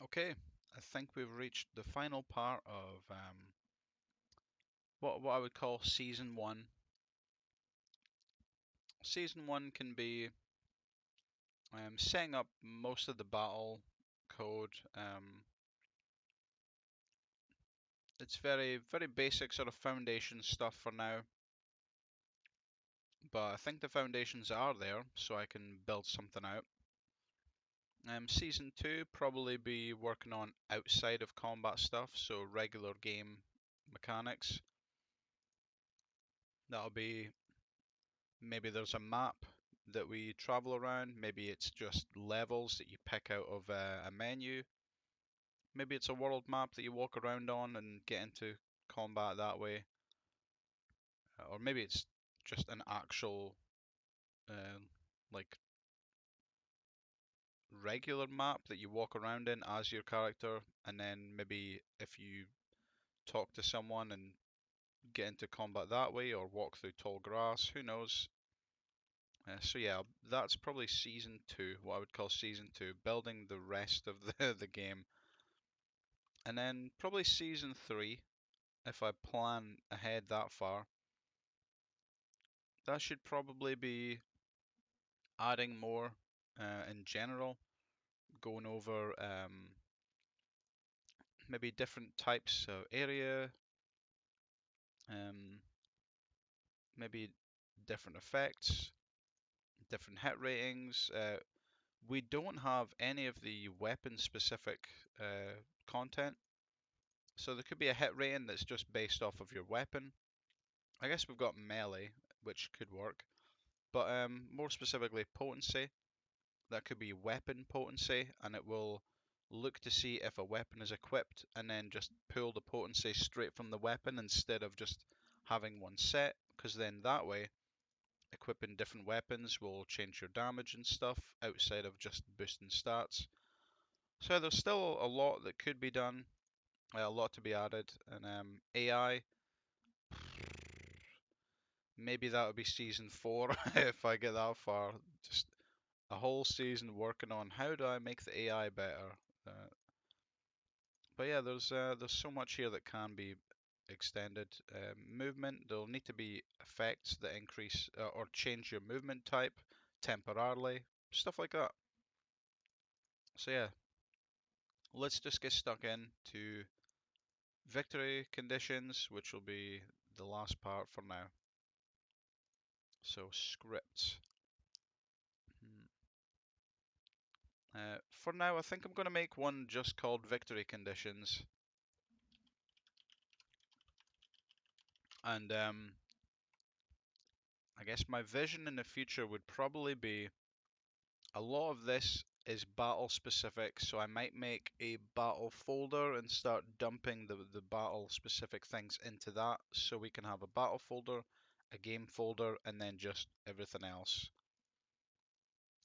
Okay, I think we've reached the final part of what I would call season one. Season one can be setting up most of the battle code. It's very basic sort of foundation stuff for now, but I think the foundations are there, so I can build something out. Season two probably be working on outside of combat stuff, so regular game mechanics. That'll be maybe there's a map that we travel around. Maybe it's just levels that you pick out of a menu. Maybe it's a world map that you walk around on and get into combat that way. Or maybe it's just an actual uh, like regular map that you walk around in as your character, and then maybe if you talk to someone and get into combat that way, or walk through tall grass, who knows. So yeah, that's probably season two, what I would call season two, building the rest of the game. And then probably season three, if I plan ahead that far, that should probably be adding more in general, going over maybe different types of area, um, maybe different effects, different hit ratings. We don't have any of the weapon specific content. So there could be a hit rating that's just based off of your weapon. I guess we've got melee, which could work, but more specifically potency. That could be weapon potency, and it will look to see if a weapon is equipped, and then just pull the potency straight from the weapon instead of just having one set, because then that way equipping different weapons will change your damage and stuff outside of just boosting stats. So there's still a lot that could be done, a lot to be added, and AI. Maybe that would be season four if I get that far. Just a whole season working on how do I make the AI better. Uh, but yeah, there's so much here that can be extended. Movement, there'll need to be effects that increase or change your movement type temporarily, stuff like that. So yeah, let's just get stuck into victory conditions, which will be the last part for now. So scripts. Hmm. For now, I think I'm going to make one just called victory conditions. And I guess my vision in the future would probably be a lot of this is battle specific, so I might make a battle folder and start dumping the battle specific things into that so we can have a battle folder, a game folder, and then just everything else.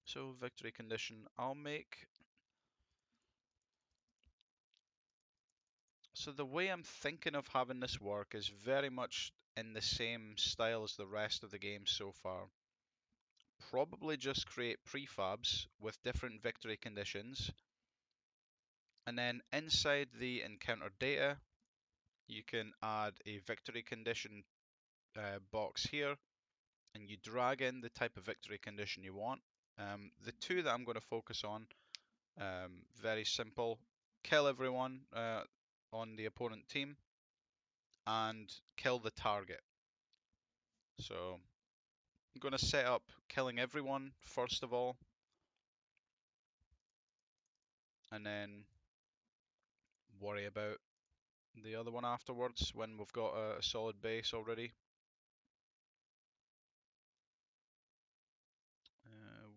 So victory condition, I'll make. So the way I'm thinking of having this work is very much in the same style as the rest of the game so far. Probably just create prefabs with different victory conditions, and then inside the encounter data, you can add a victory condition box here, and you drag in the type of victory condition you want. The two that I'm going to focus on, very simple: kill everyone on the opponent team and kill the target. So I'm going to set up killing everyone first of all, and then worry about the other one afterwards when we've got a solid base already.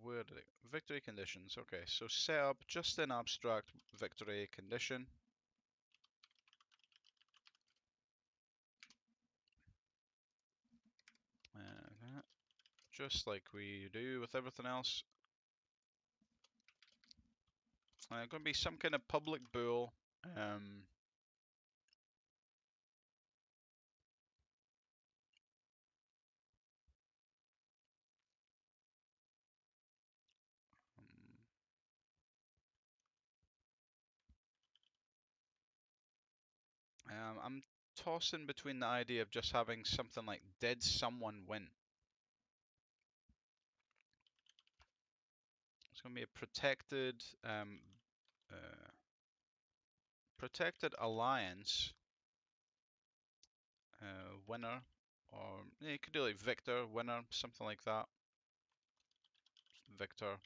Where did it? Victory conditions. Okay, so set up just an abstract victory condition. Uh, just like we do with everything else. Going to be some kind of public bool. Um, tossing between the idea of just having something like "Did someone win?" It's going to be a uh, protected alliance winner, or yeah, you could do like Victor winner, something like that. Victor,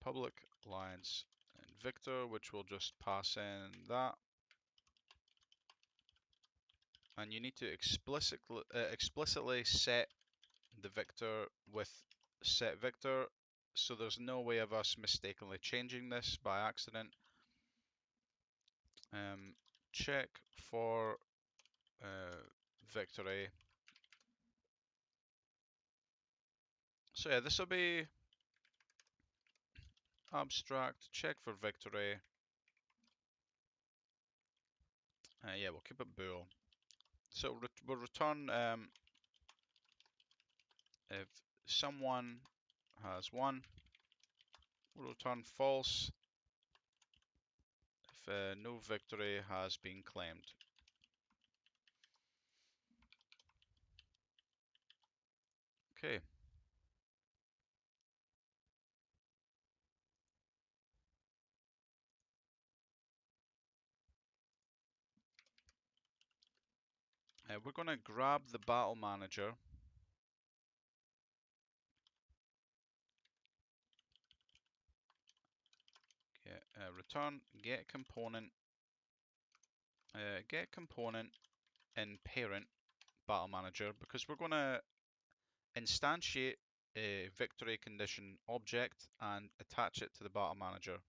public alliance and Victor, which will just pass in that. And you need to explicitly set the Victor with set Victor, so there's no way of us mistakenly changing this by accident. Check for victory. So yeah, this will be abstract, check for victory. Yeah, we'll keep it bool. So we'll return if someone has won. We'll return false if no victory has been claimed. Okay. We're going to grab the battle manager. Okay, return get component in parent battle manager, because we're going to instantiate a victory condition object and attach it to the battle manager.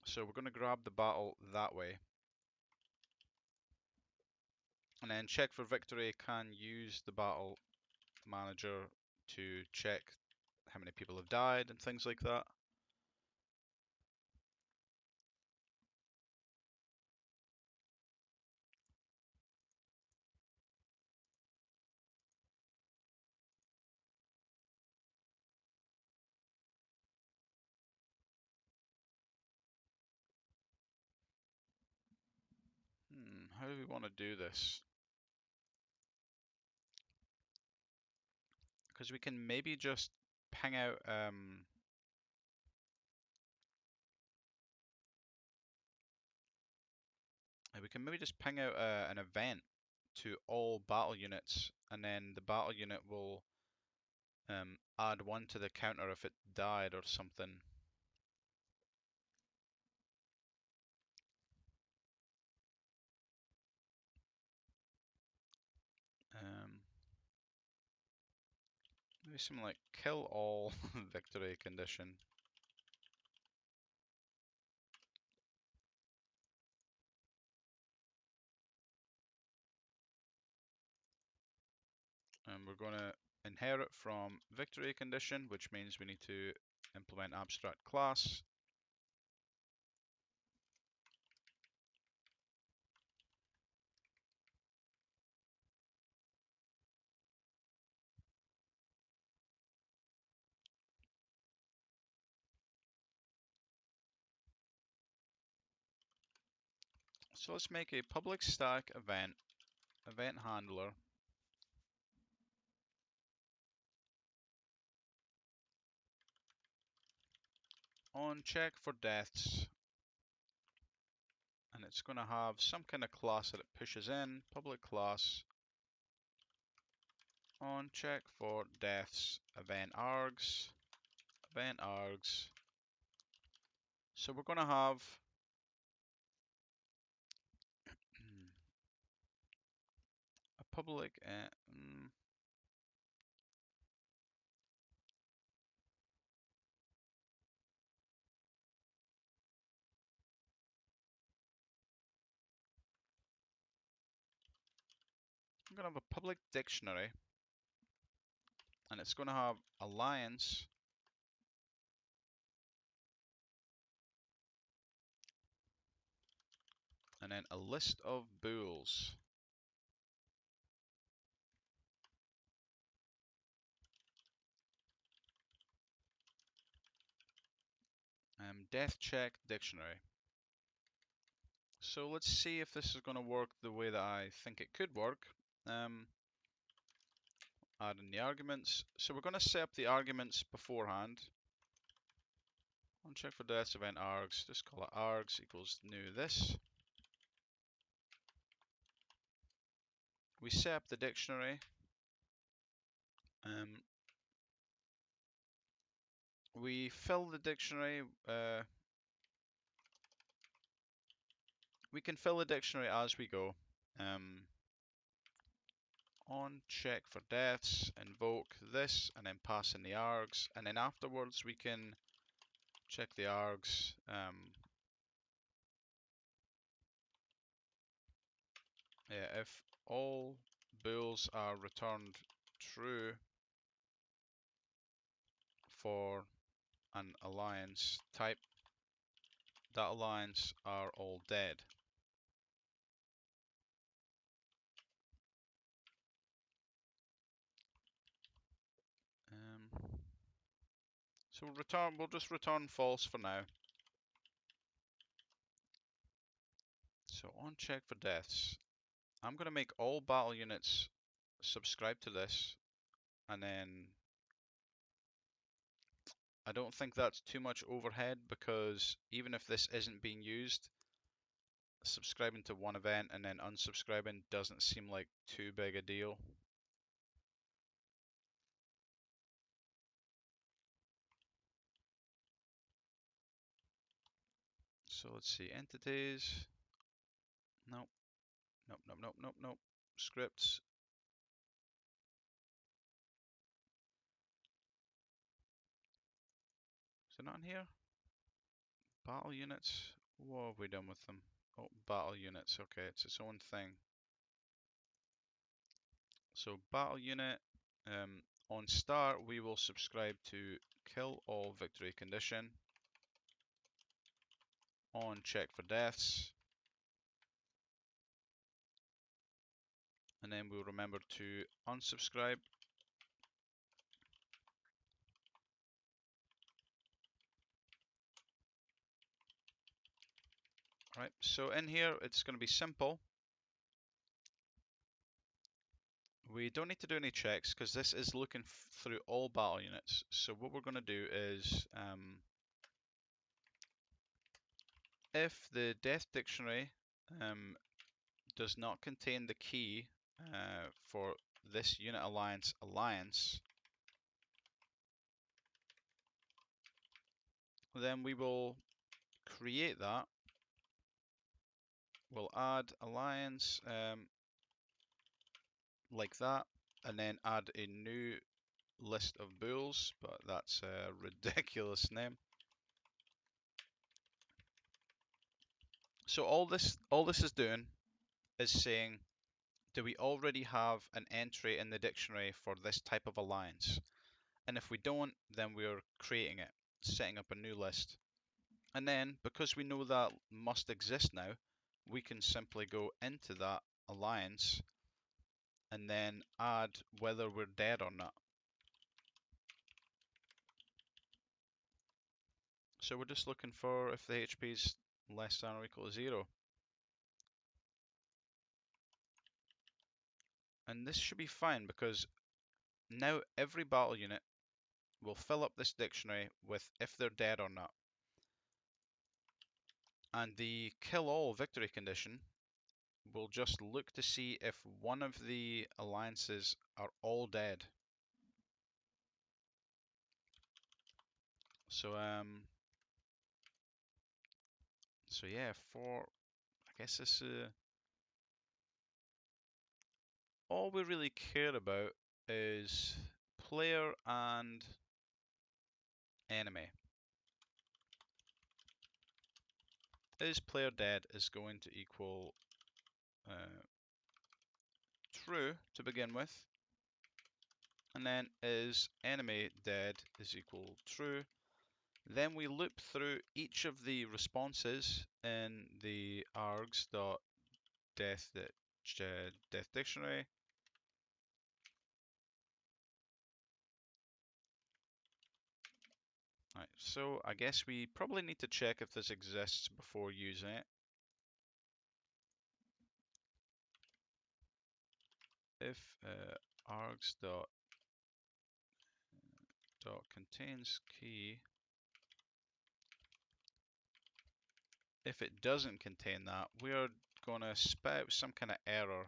So we're going to grab the battle that way. And then check for victory can use the battle manager to check how many people have died and things like that. How do we want to do this? Because we can maybe just ping out an event to all battle units, and then the battle unit will add one to the counter if it died or something. Maybe something like kill all victory condition. And we're going to inherit from victory condition, which means we need to implement abstract class. So let's make a public static event handler. On check for deaths, and it's going to have some kind of class that it pushes in, public class. On check for deaths, event args. So we're going to have a public. I'm going to have a public dictionary, and it's going to have alliance and then a list of bools. Death check dictionary. So let's see if this is going to work the way that I think it could work. Add in the arguments. So we're going to set up the arguments beforehand. On check for deaths event args, just call it args equals new this. We set up the dictionary. We fill the dictionary. We can fill the dictionary as we go. On check for deaths, invoke this, and then pass in the args, and then afterwards we can check the args. Yeah, if all bools are returned true for an alliance type, that alliance are all dead. So we'll just return false for now. So on check for deaths, I'm going to make all battle units subscribe to this, and then I don't think that's too much overhead, because even if this isn't being used, subscribing to one event and then unsubscribing doesn't seem like too big a deal. So let's see, entities, nope, nope, nope, nope, nope, nope, scripts. Is it not in here? Battle units, what have we done with them? Oh, battle units, okay, it's its own thing. So battle unit, on start we will subscribe to kill all victory condition. On check for deaths, and then we'll remember to unsubscribe. Right, so in here it's going to be simple. We don't need to do any checks because this is looking through all battle units. So what we're going to do is, if the death dictionary does not contain the key for this unit alliance, then we will create that. We'll add alliance like that, and then add a new list of bulls, but that's a ridiculous name. So all this is doing is saying, do we already have an entry in the dictionary for this type of alliance? And if we don't, then we're creating it, setting up a new list. And then, because we know that must exist now, we can simply go into that alliance and then add whether we're dead or not. So we're just looking for if the HP is less than or equal to 0. And this should be fine, because now every battle unit will fill up this dictionary with if they're dead or not. And the kill all victory condition will just look to see if one of the alliances are all dead. So yeah, I guess this all we really care about is player and enemy. Is player dead is going to equal true to begin with, and then is enemy dead is equal true. Then we loop through each of the responses in the args.death death dictionary. Right, so I guess we probably need to check if this exists before using it. if args dot contains key, if it doesn't contain that, we're going to spout some kind of error.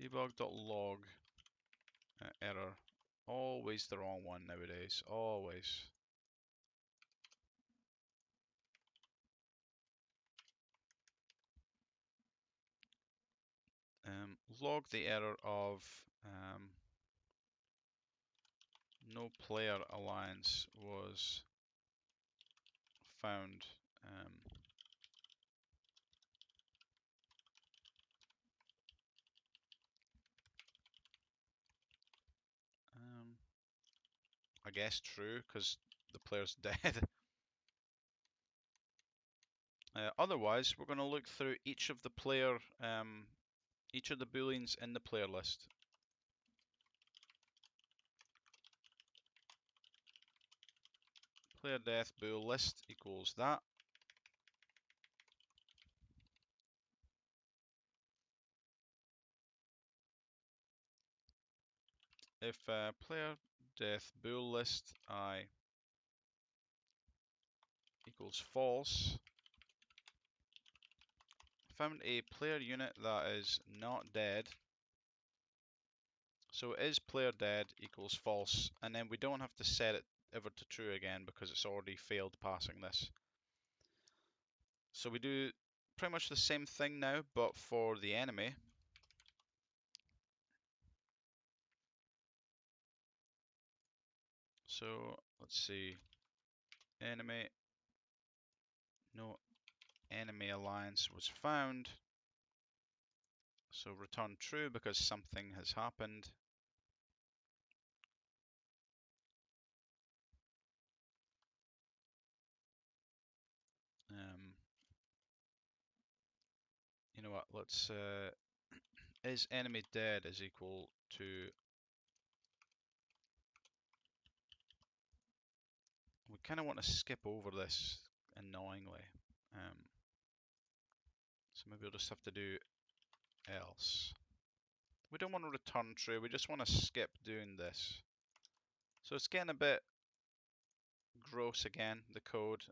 Debug.log error. Always the wrong one nowadays. Always. Log the error of no player alliance was found. I guess true, because the player's dead. Otherwise, we're going to look through each of the each of the booleans in the player list. Player death bool list equals that. If player death bool list I equals false, found a player unit that is not dead. So is player dead equals false, and then we don't have to set it ever to true again because it's already failed passing this. So we do pretty much the same thing now, but for the enemy. So let's see, enemy, no enemy alliance was found. So return true because something has happened. You know what? Let's is enemy dead is equal to. We kind of want to skip over this annoyingly. So maybe we'll just have to do else. We don't want to return true. We just want to skip doing this. So it's getting a bit gross again, the code.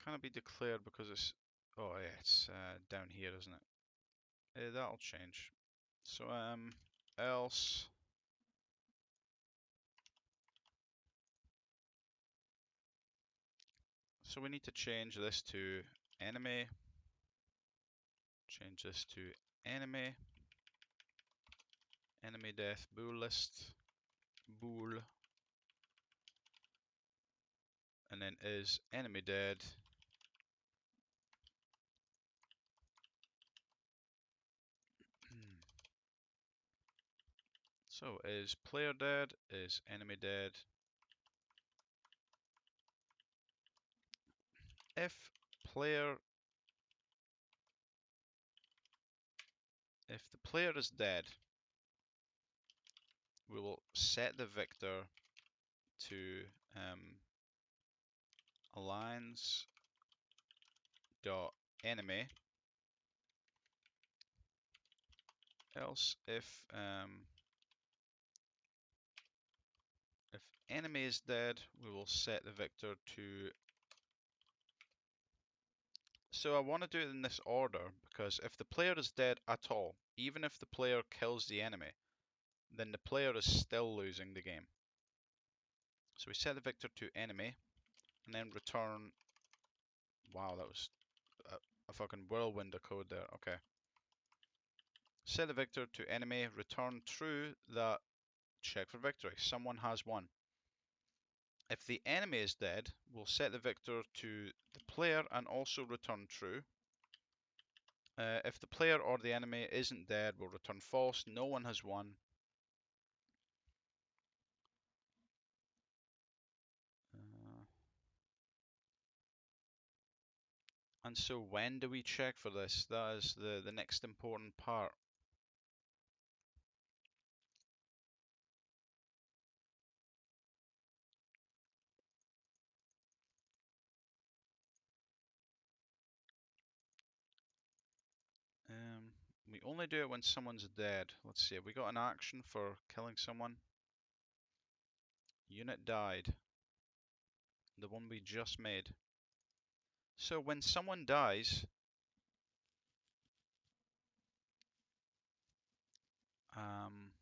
Can't it be declared because it's, oh yeah, it's down here, isn't it? That'll change. So else, so we need to change this to enemy, change this to enemy, enemy death bool list, bool, and then is enemy dead. So is player dead, is enemy dead. If player, if the player is dead, we will set the victor to alliance dot enemy. Else, if enemy is dead, we will set the victor to. So I want to do it in this order because if the player is dead at all, even if the player kills the enemy, then the player is still losing the game. So we set the victor to enemy and then return. Wow, that was a fucking whirlwind of code there. Okay. Set the victor to enemy, return true that check for victory. Someone has won. If the enemy is dead, we'll set the victor to the player and also return true. If the player or the enemy isn't dead, we'll return false. No one has won. And so when do we check for this? That is the next important part. We only do it when someone's dead. Let's see, have we got an action for killing someone? Unit died. The one we just made. So when someone dies, um,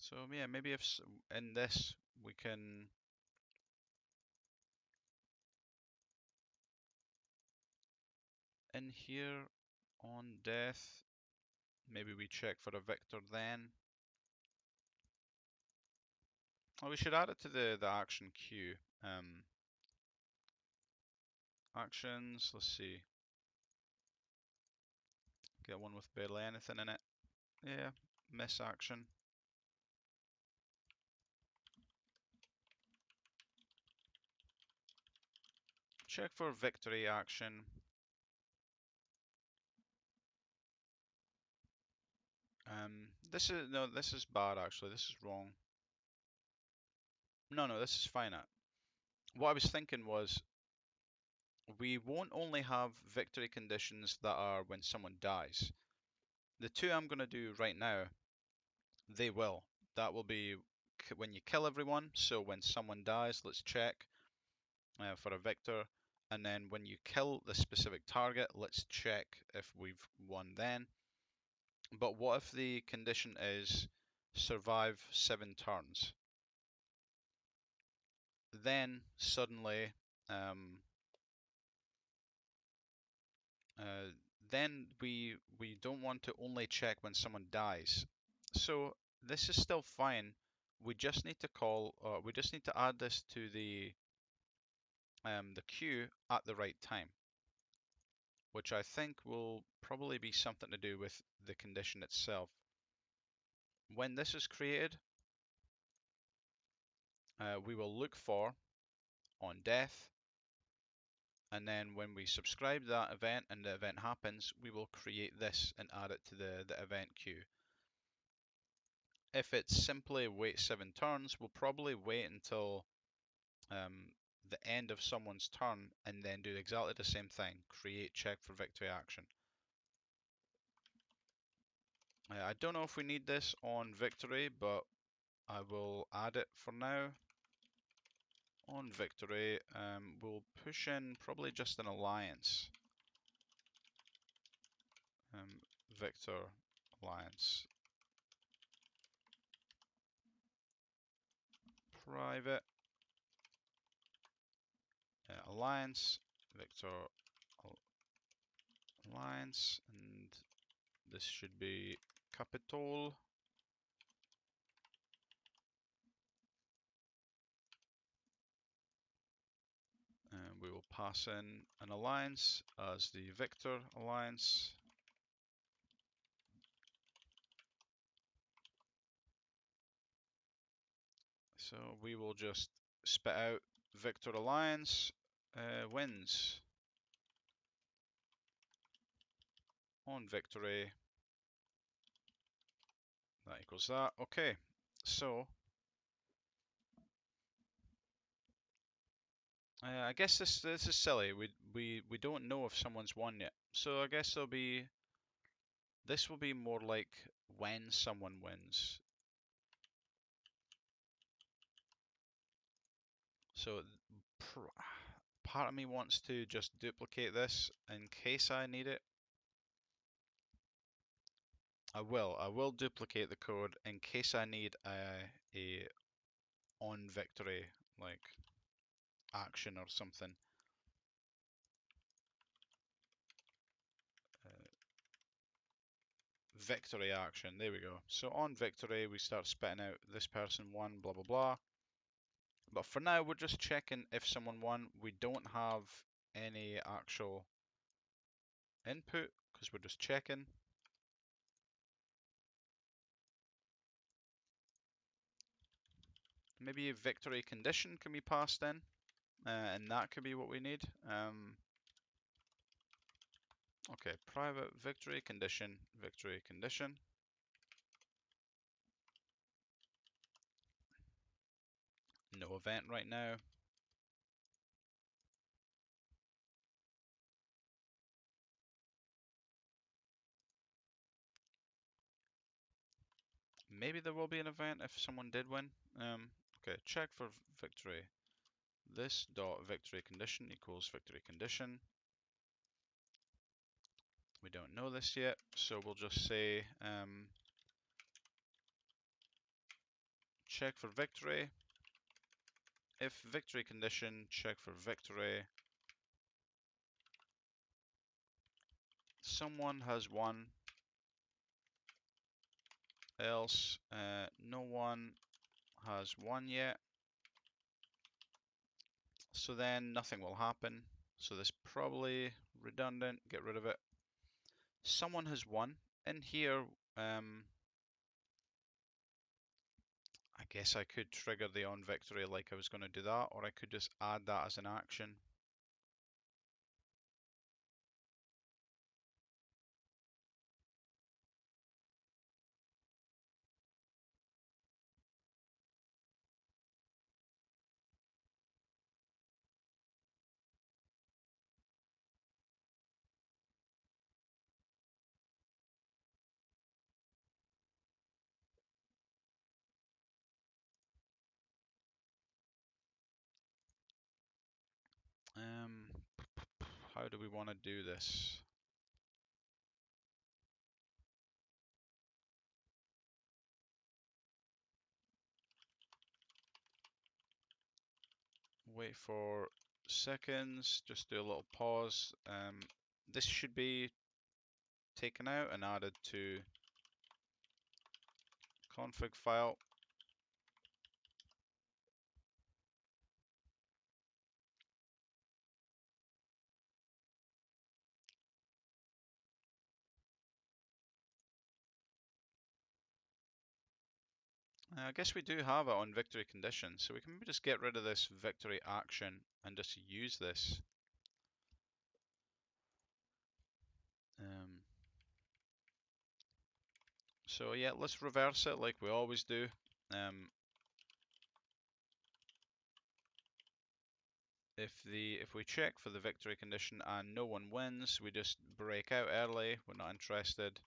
so yeah, maybe if in this we can, in here on death, maybe we check for a victor then. Oh, we should add it to the action queue. Actions, let's see. Get one with barely anything in it. Yeah, miss action. Check for victory action. This is bad actually. This is wrong. No, this is fine. What I was thinking was we won't only have victory conditions that are when someone dies. The two I'm going to do right now, they will. That will be when you kill everyone. So when someone dies, let's check for a victor. And then when you kill the specific target, let's check if we've won then. But what if the condition is survive 7 turns? Then suddenly, um, uh, then we don't want to only check when someone dies. So this is still fine. We just need to we just need to add this to the queue at the right time, which I think will probably be something to do with the condition itself. When this is created, we will look for on death, and then when we subscribe that event and the event happens, we will create this and add it to the event queue. If it's simply wait 7 turns, we'll probably wait until the end of someone's turn and then do exactly the same thing, create check for victory action. I don't know if we need this on victory, but I will add it for now. On victory, we'll push in probably just an alliance. Victor alliance private alliance Victor alliance, and this should be capital. And we will pass in an alliance as the Victor alliance. So we will just spit out Victor alliance wins on victory. That equals that. Okay, so I guess this is silly. We don't know if someone's won yet. So I guess this will be more like when someone wins. So part of me wants to just duplicate this in case I need it. I will duplicate the code in case I need a on victory like action or something. victory action. There we go. So on victory, we start spitting out this person won, blah, blah, blah. But for now, we're just checking if someone won. We don't have any actual input because we're just checking. Maybe a victory condition can be passed in, and that could be what we need. Okay, private victory condition, victory condition. No event right now. Maybe there will be an event if someone did win. Okay, check for victory. This dot victory condition equals victory condition. We don't know this yet, so we'll just say check for victory. If victory condition, check for victory. Someone has won, else no one has won yet. So then nothing will happen. So this probably redundant, get rid of it. Someone has won. In here, I guess I could trigger the on victory like I was going to do that, or I could just add that as an action. Um, how do we want to do this? Wait for seconds, just do a little pause. This should be taken out and added to config file. I guess we do have it on victory condition, so we can maybe just get rid of this victory action and just use this. So yeah, let's reverse it like we always do. If we check for the victory condition and no one wins, we just break out early. We're not interested.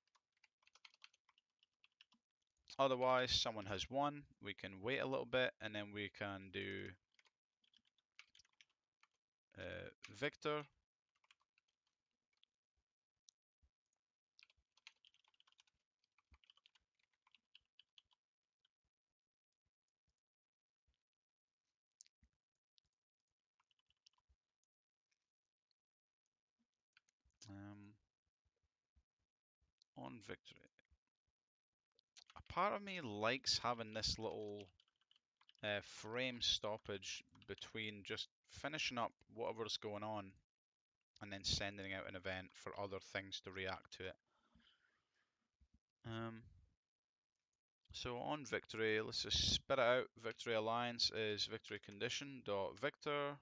Otherwise, someone has won. We can wait a little bit, and then we can do Victor. On victory. A part of me likes having this little frame stoppage between just finishing up whatever's going on and then sending out an event for other things to react to it. So on victory, let's just spit it out. Victory alliance is victory condition dot victor.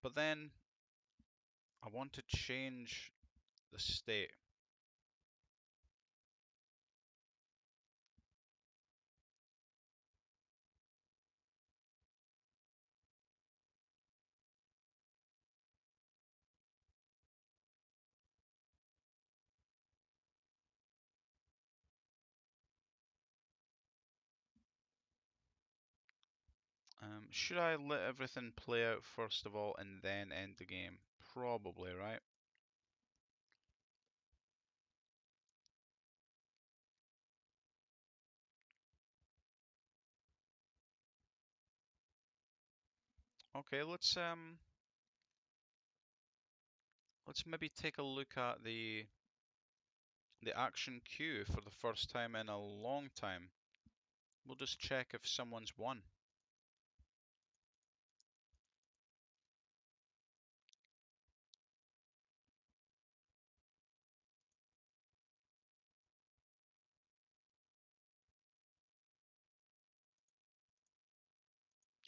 But then I want to change the state. Should I let everything play out first of all and then end the game? Probably, right? Okay, let's maybe take a look at the action queue for the first time in a long time. We'll just check if someone's won.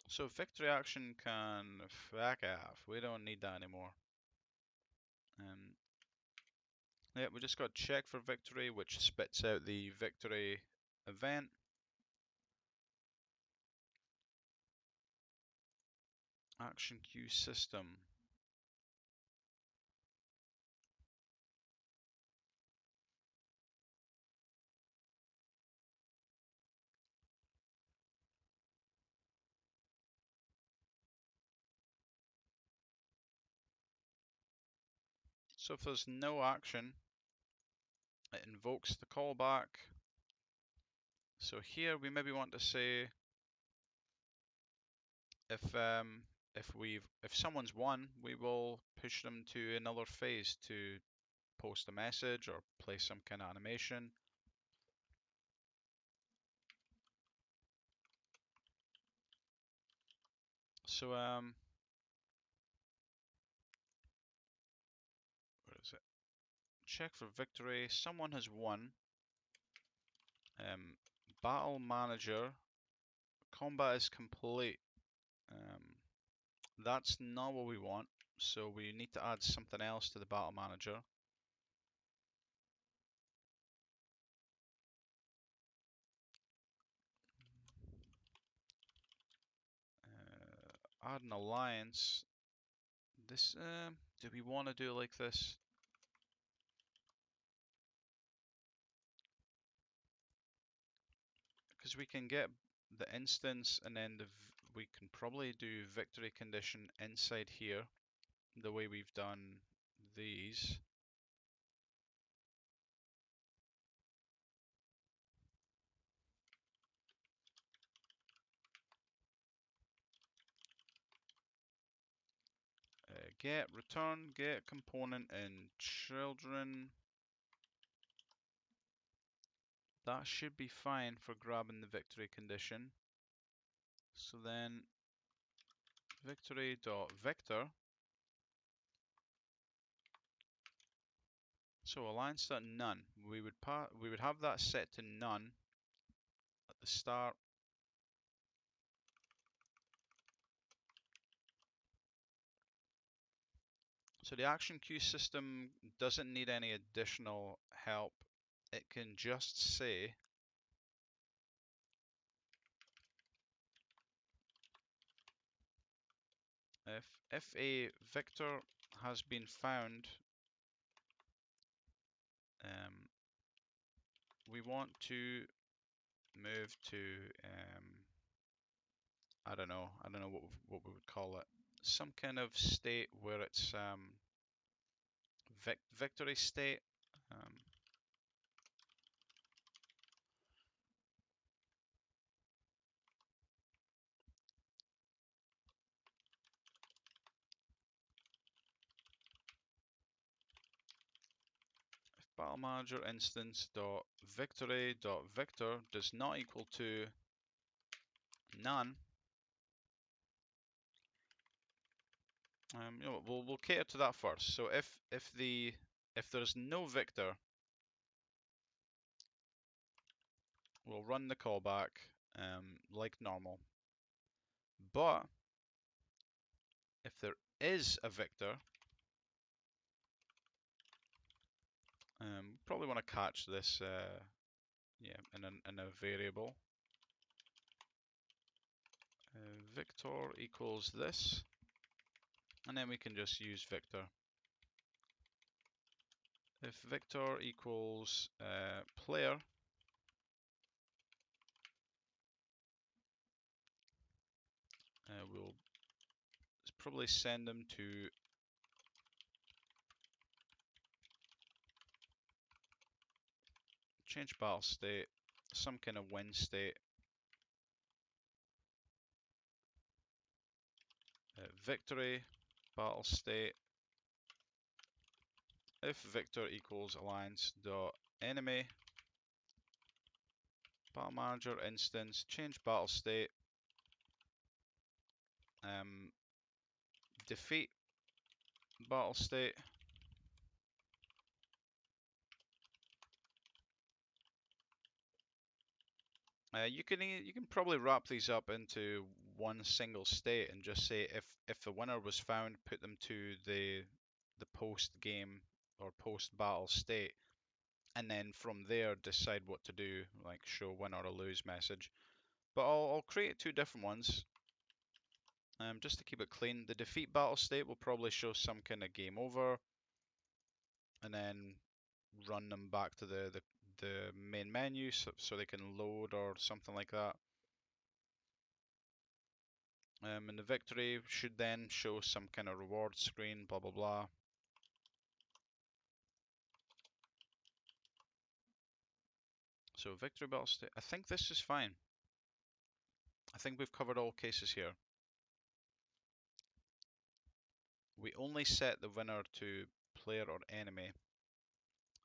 So victory action can fuck off. We don't need that anymore. Um, yeah, we just got check for victory, which spits out the victory event. Action queue system. So if there's no action, it invokes the callback. So here we maybe want to say if someone's won, we will push them to another phase to post a message or play some kind of animation. So where is it? Check for victory. Someone has won. Battle manager. Combat is complete. That's not what we want. So we need to add something else to the battle manager. Add an alliance. This do we want to do it like this? Because we can get the instance and then we can probably do victory condition inside here, the way we've done these. Get return, get component in children. That should be fine for grabbing the victory condition. So then victory.victor. So alliance.none. We would have that set to none at the start. So the action queue system doesn't need any additional help. It can just say if a victor has been found, we want to move to I don't know what we would call it, some kind of state where it's victory state. If battle manager instance dot victory dot victor does not equal to none, you know, we'll cater to that first. So if there's no victor, we'll run the callback like normal. But if there is a victor, probably want to catch this yeah, in a variable. Victor equals this, and then we can just use victor. If victor equals player, we'll probably send them to change battle state, some kind of win state. victory battle state. If victor equals alliance dot enemy battle manager instance, change battle state, defeat battle state. You can probably wrap these up into one single state and just say if the winner was found, put them to the post game or post battle state, and then from there decide what to do, like show win or a lose message. But I'll create two different ones, just to keep it clean. The defeat battle state will probably show some kind of game over, and then run them back to the main menu so they can load or something like that. And the victory should then show some kind of reward screen, blah blah blah. So victory battle state. I think this is fine. I think we've covered all cases here. We only set the winner to player or enemy,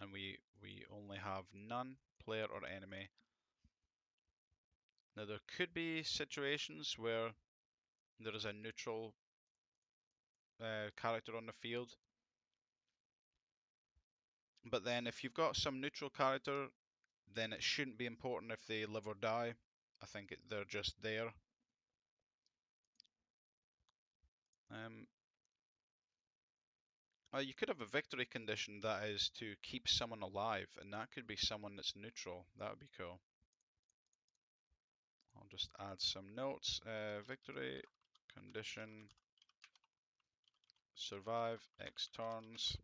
and we only have none player or enemy. Now there could be situations where there is a neutral character on the field, but then if you've got some neutral character, then it shouldn't be important if they live or die. I think they're just there. Um, you could have a victory condition that is to keep someone alive, and that could be someone that's neutral. That would be cool. I'll just add some notes. Victory condition, survive X turns,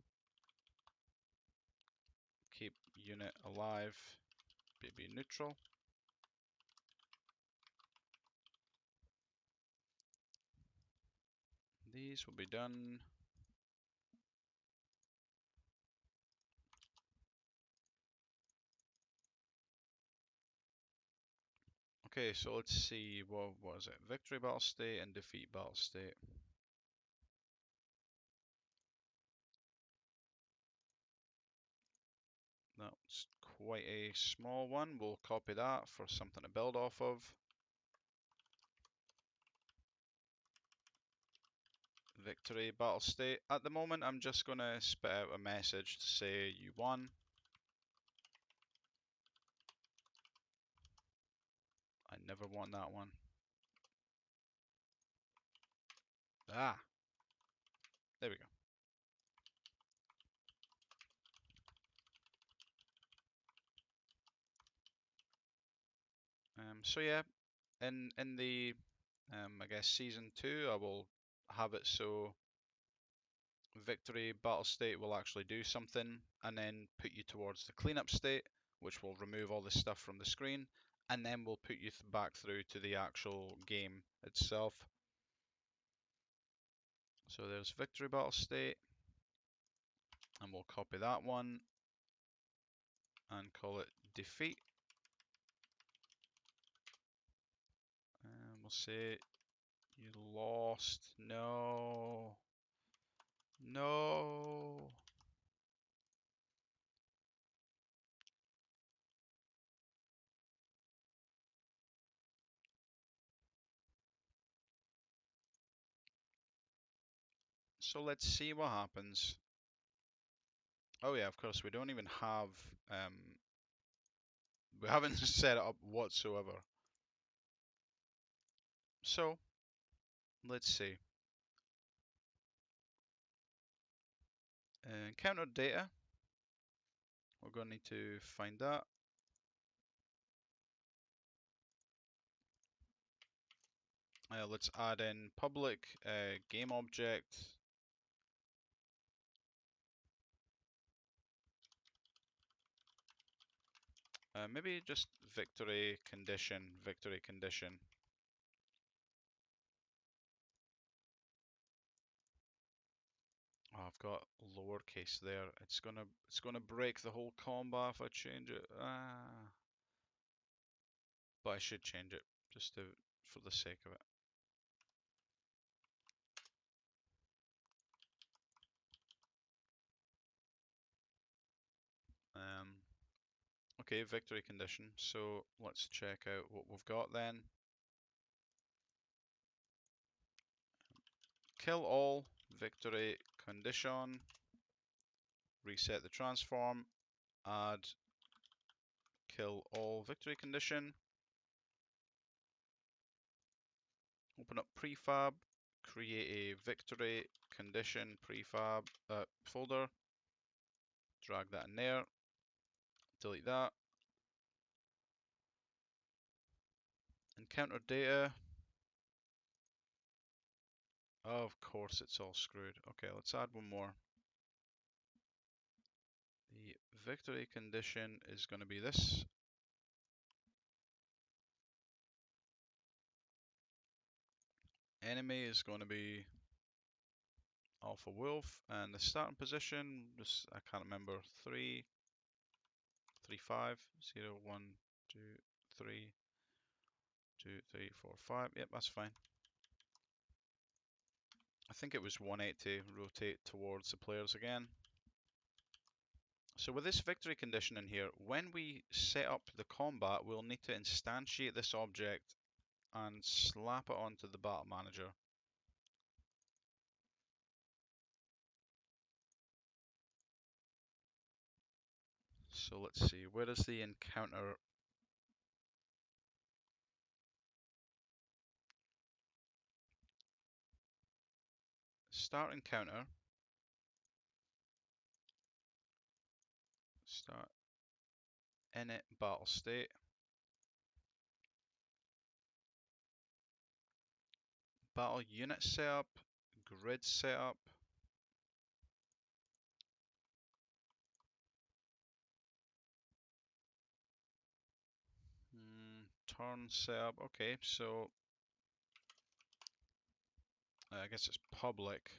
keep unit alive, be neutral. These will be done. Okay, so let's see, what was it? Victory battle state and defeat battle state. That's quite a small one. We'll copy that for something to build off of. Victory battle state. At the moment, I'm just going to spit out a message to say you won. I never want that one. Ah, there we go. So yeah, in the I guess season 2, I will have it so victory battle state will actually do something, and then put you towards the cleanup state, which will remove all this stuff from the screen, and then we'll put you back through to the actual game itself. So there's victory battle state, and we'll copy that one and call it defeat. And we'll say you lost. No. No. So let's see what happens. Oh yeah, of course, we don't even have, we haven't set it up whatsoever. So, let's see. Counter data, we're going to need to find that. Let's add in public game object. Maybe just victory condition, victory condition. Oh, I've got lowercase there. It's gonna break the whole combo if I change it. Ah, but I should change it just for the sake of it. Okay, victory condition. So let's check out what we've got then. Kill all, victory condition, reset the transform, add kill all victory condition, open up prefab, create a victory condition prefab folder, drag that in there, delete that. Encounter data. Of course it's all screwed. Okay, let's add one more. The victory condition is going to be this. Enemy is going to be Alpha Wolf, and the starting position, just I can't remember, 3, 3, 5, 0, 1, 2, 3, 2, 3, 4, 5. Yep, that's fine. I think it was 180 rotate towards the players again. So with this victory condition in here, when we set up the combat, we'll need to instantiate this object and slap it onto the battle manager. So let's see, where is the encounter? Start encounter. Start init battle state. Battle unit setup. Grid setup. Turn setup. Okay, so I guess it's public.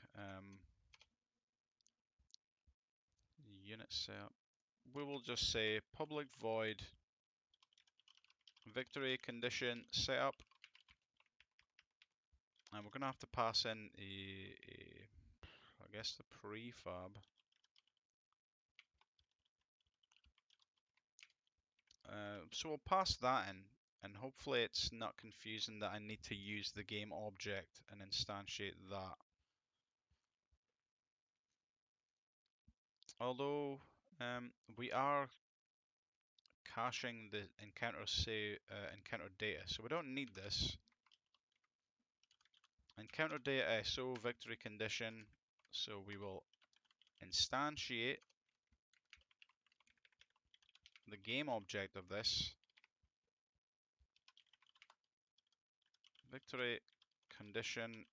Unit setup. We will just say public void victory condition setup, and we're gonna have to pass in I guess the prefab. So we'll pass that in, and hopefully it's not confusing that I need to use the game object and instantiate that. Although we are caching the encounter data, so we don't need this. Encounter data SO victory condition, so we will instantiate the game object of this. Victory condition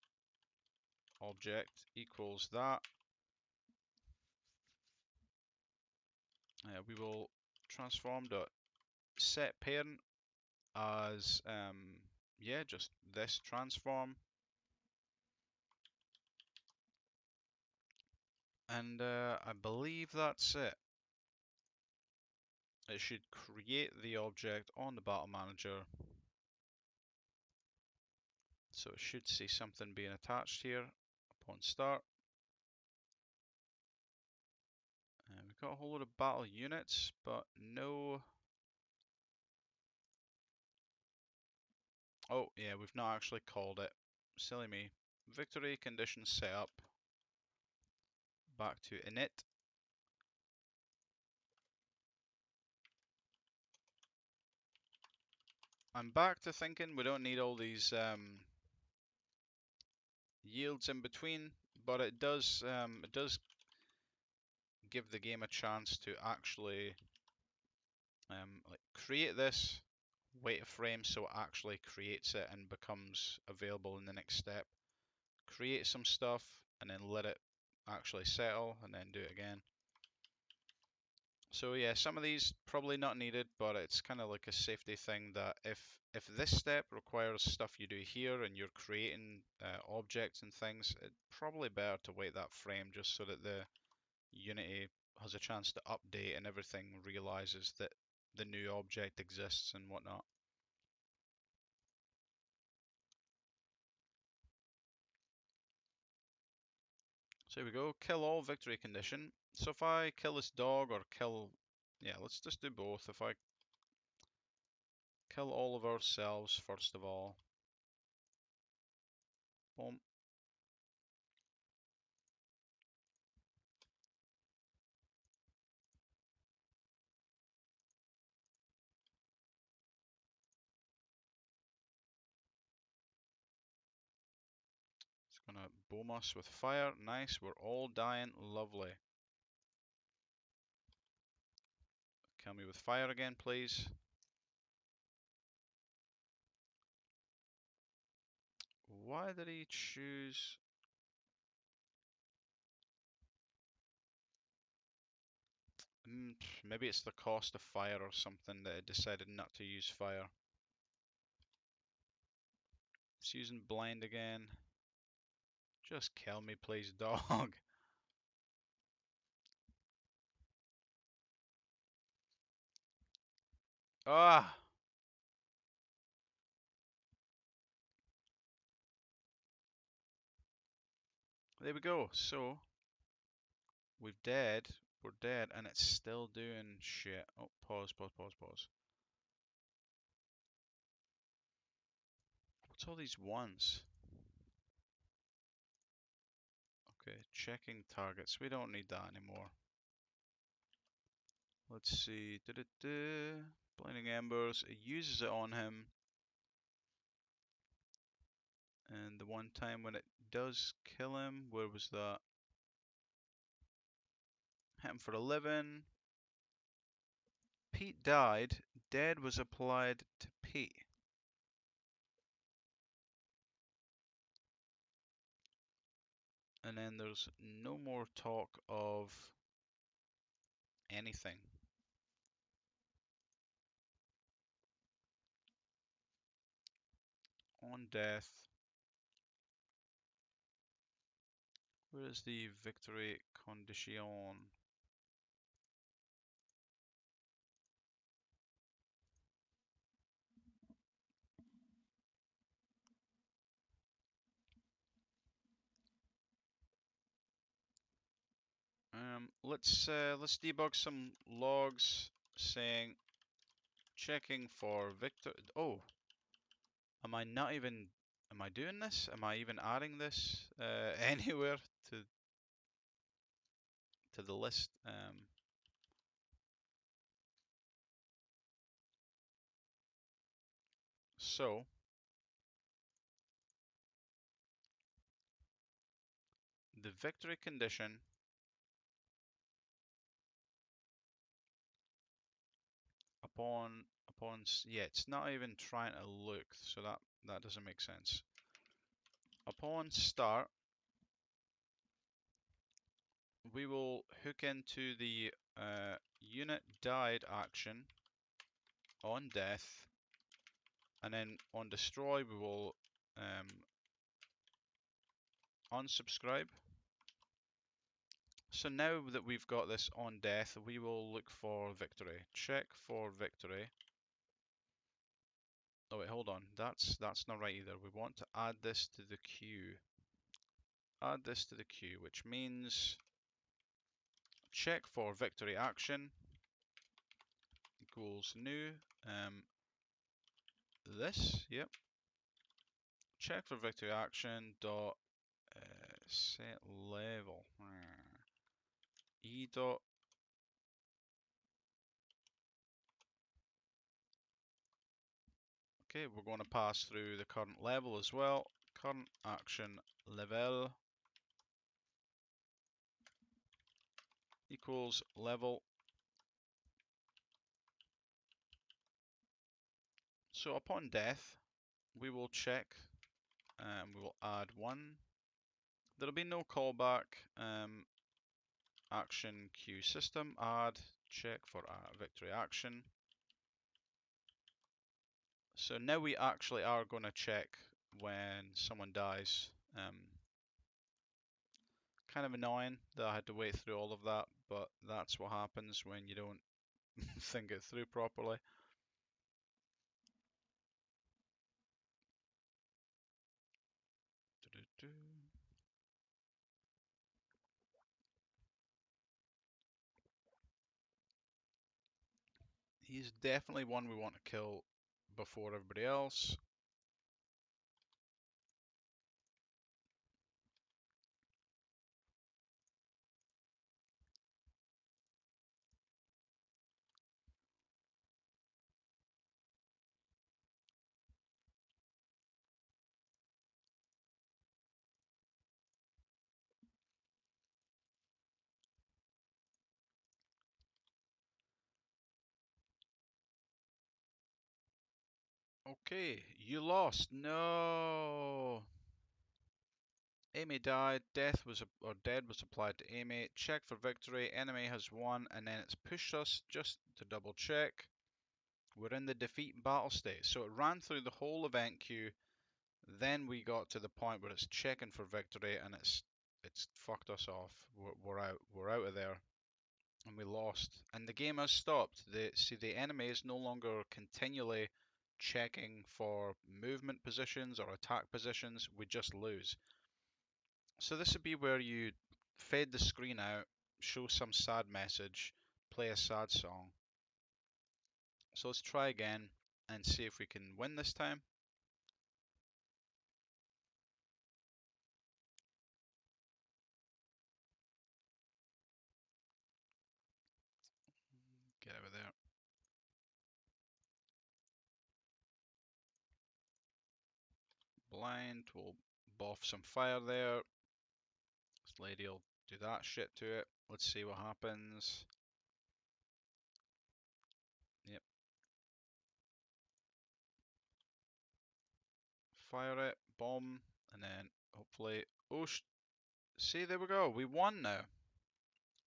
object equals that. We will transform dot set parent as yeah, just this transform, and I believe that's it. It should create the object on the battle manager, so it should see something being attached here upon start. And we've got a whole lot of battle units, but no. Oh yeah, we've not actually called it. Silly me. Victory condition setup. Back to init. I'm back to thinking we don't need all these yields in between, but it does give the game a chance to actually like create this, wait a frame so it actually creates it and becomes available in the next step. Create some stuff and then let it actually settle and then do it again. So yeah, some of these probably not needed, but it's kind of like a safety thing that if this step requires stuff you do here and you're creating objects and things, it's probably better to wait that frame just so that the Unity has a chance to update and everything realizes that the new object exists and whatnot. So here we go, kill all victory condition. So if I kill this dog or kill, Yeah, let's just do both. If I kill all of ourselves first of all. Boom. It's gonna boom us with fire. Nice, we're all dying. Lovely. Kill me with fire again, please. Why did he choose? Maybe it's the cost of fire or something that it decided not to use fire. It's using blind again. Just kill me, please, dog. Ah! There we go. So, we're dead, and it's still doing shit. Oh, pause, pause, pause, pause. What's all these ones? Okay, checking targets. We don't need that anymore. Let's see. Blinding Embers. It uses it on him. And the one time when it does kill him, where was that? Hit him for 11. Pete died. Dead was applied to Pete. And then there's no more talk of anything. On death. Where is the victory condition? Let's debug some logs saying checking for victor. Oh, am I not even? Am I doing this? Am I even adding this anywhere to the list? So the victory condition yeah, it's not even trying to look, so that doesn't make sense. Upon start, we will hook into the unit died action on death, and then on destroy we will unsubscribe. So now that we've got this on death, we will look for victory. Check for victory. Oh wait, hold on. That's not right either. We want to add this to the queue. Add this to the queue, which means check for victory action equals new. This, yep. Check for victory action dot set level. E dot. Okay, we're going to pass through the current level as well. Current action level equals level. So upon death, we will check and we will add one. There'll be no callback. Action queue system add check for victory action. So now we actually are going to check when someone dies. Kind of annoying that I had to wait through all of that, but that's what happens when you don't think it through properly. He's definitely one we want to kill before everybody else. Okay, you lost. No. Amy died. Dead was applied to Amy. Check for victory. Enemy has won, and then it's pushed us just to double check. We're in the defeat battle state. So it ran through the whole event queue. Then we got to the point where it's checking for victory, and it's fucked us off. We're out. We're out of there, and we lost. And the game has stopped. The enemy is no longer continually checking for movement positions or attack positions. We just lose. So this would be where you fade the screen out, show some sad message, play a sad song. So let's try again and see if we can win this time. Get out of there. Blind, we'll boff some fire there. This lady will do that shit to it. Let's see what happens. Yep. Fire it, bomb, and then hopefully... Oh, see, there we go. We won now.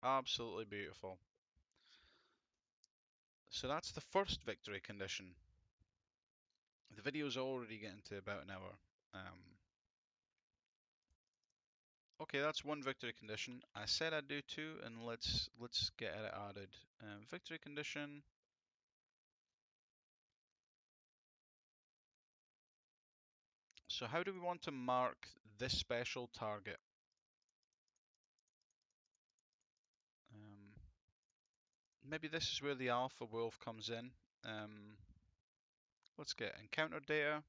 Absolutely beautiful. So that's the first victory condition. The video's already getting to about an hour. Okay, that's one victory condition. I said I'd do two, and let's get it added. Victory condition. So how do we want to mark this special target? Maybe this is where the alpha wolf comes in. Let's get encounter data.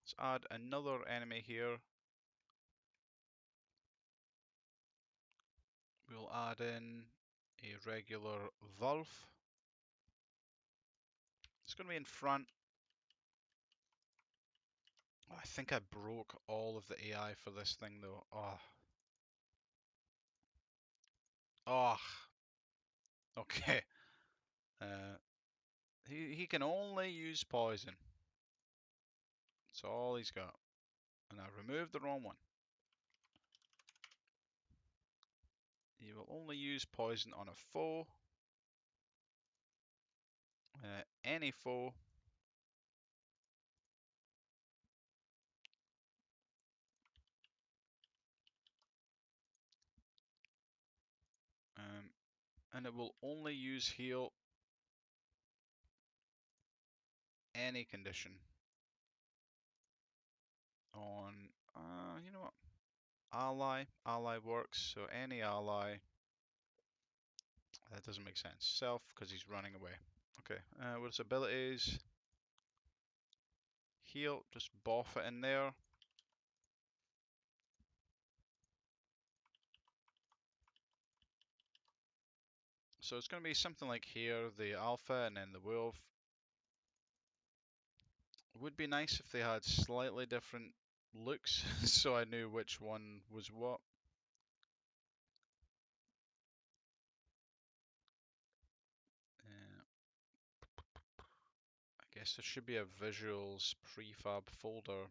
Let's add another enemy here. We'll add in a regular wolf. It's going to be in front. Oh, I think I broke all of the AI for this thing though. Oh. Oh. Okay. Uh, he can only use poison. That's all he's got. And I removed the wrong one. He will only use poison on a foe. Any foe. And it will only use heal any condition on, you know what, ally works, so any ally, that doesn't make sense, self, because he's running away. Okay, with his abilities, heal, just boff it in there. So it's going to be something like here, the alpha and then the wolf. It would be nice if they had slightly different looks, so I knew which one was what. I guess there should be a visuals prefab folder.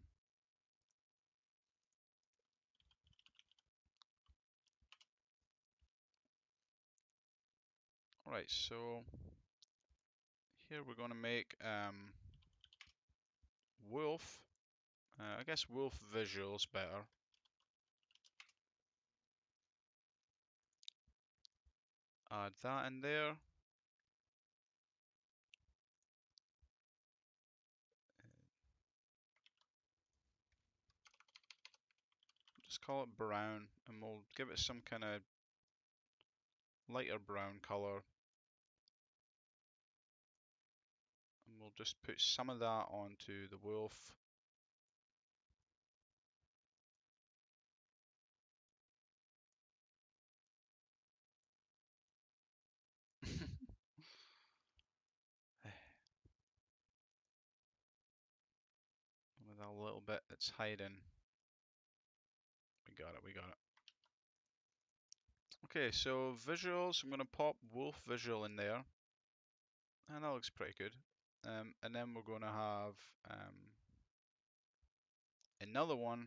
Alright, so here we're going to make wolf. I guess wolf visuals better. Add that in there. Just call it brown, and we'll give it some kind of lighter brown color. We'll just put some of that onto the wolf. With a little bit it's hiding. We got it, we got it. Okay, so visuals, I'm going to pop wolf visual in there. And that looks pretty good. And then we're going to have another one,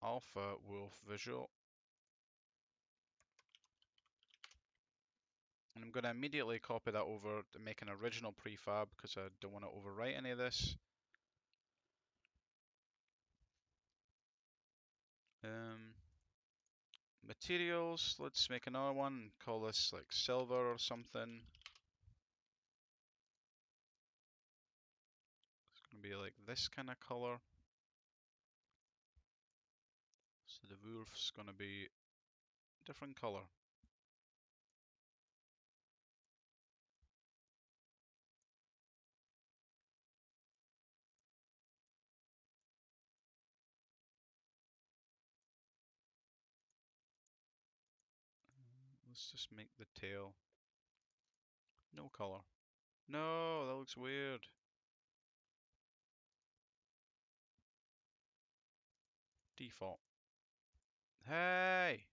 alpha wolf visual. And I'm going to immediately copy that over to make an original prefab because I don't want to overwrite any of this. Materials, let's make another one and call this like silver or something. It's going to be like this kind of color. So the wolf's going to be different color. Let's just make the tail no color. No, that looks weird. Default. Hey!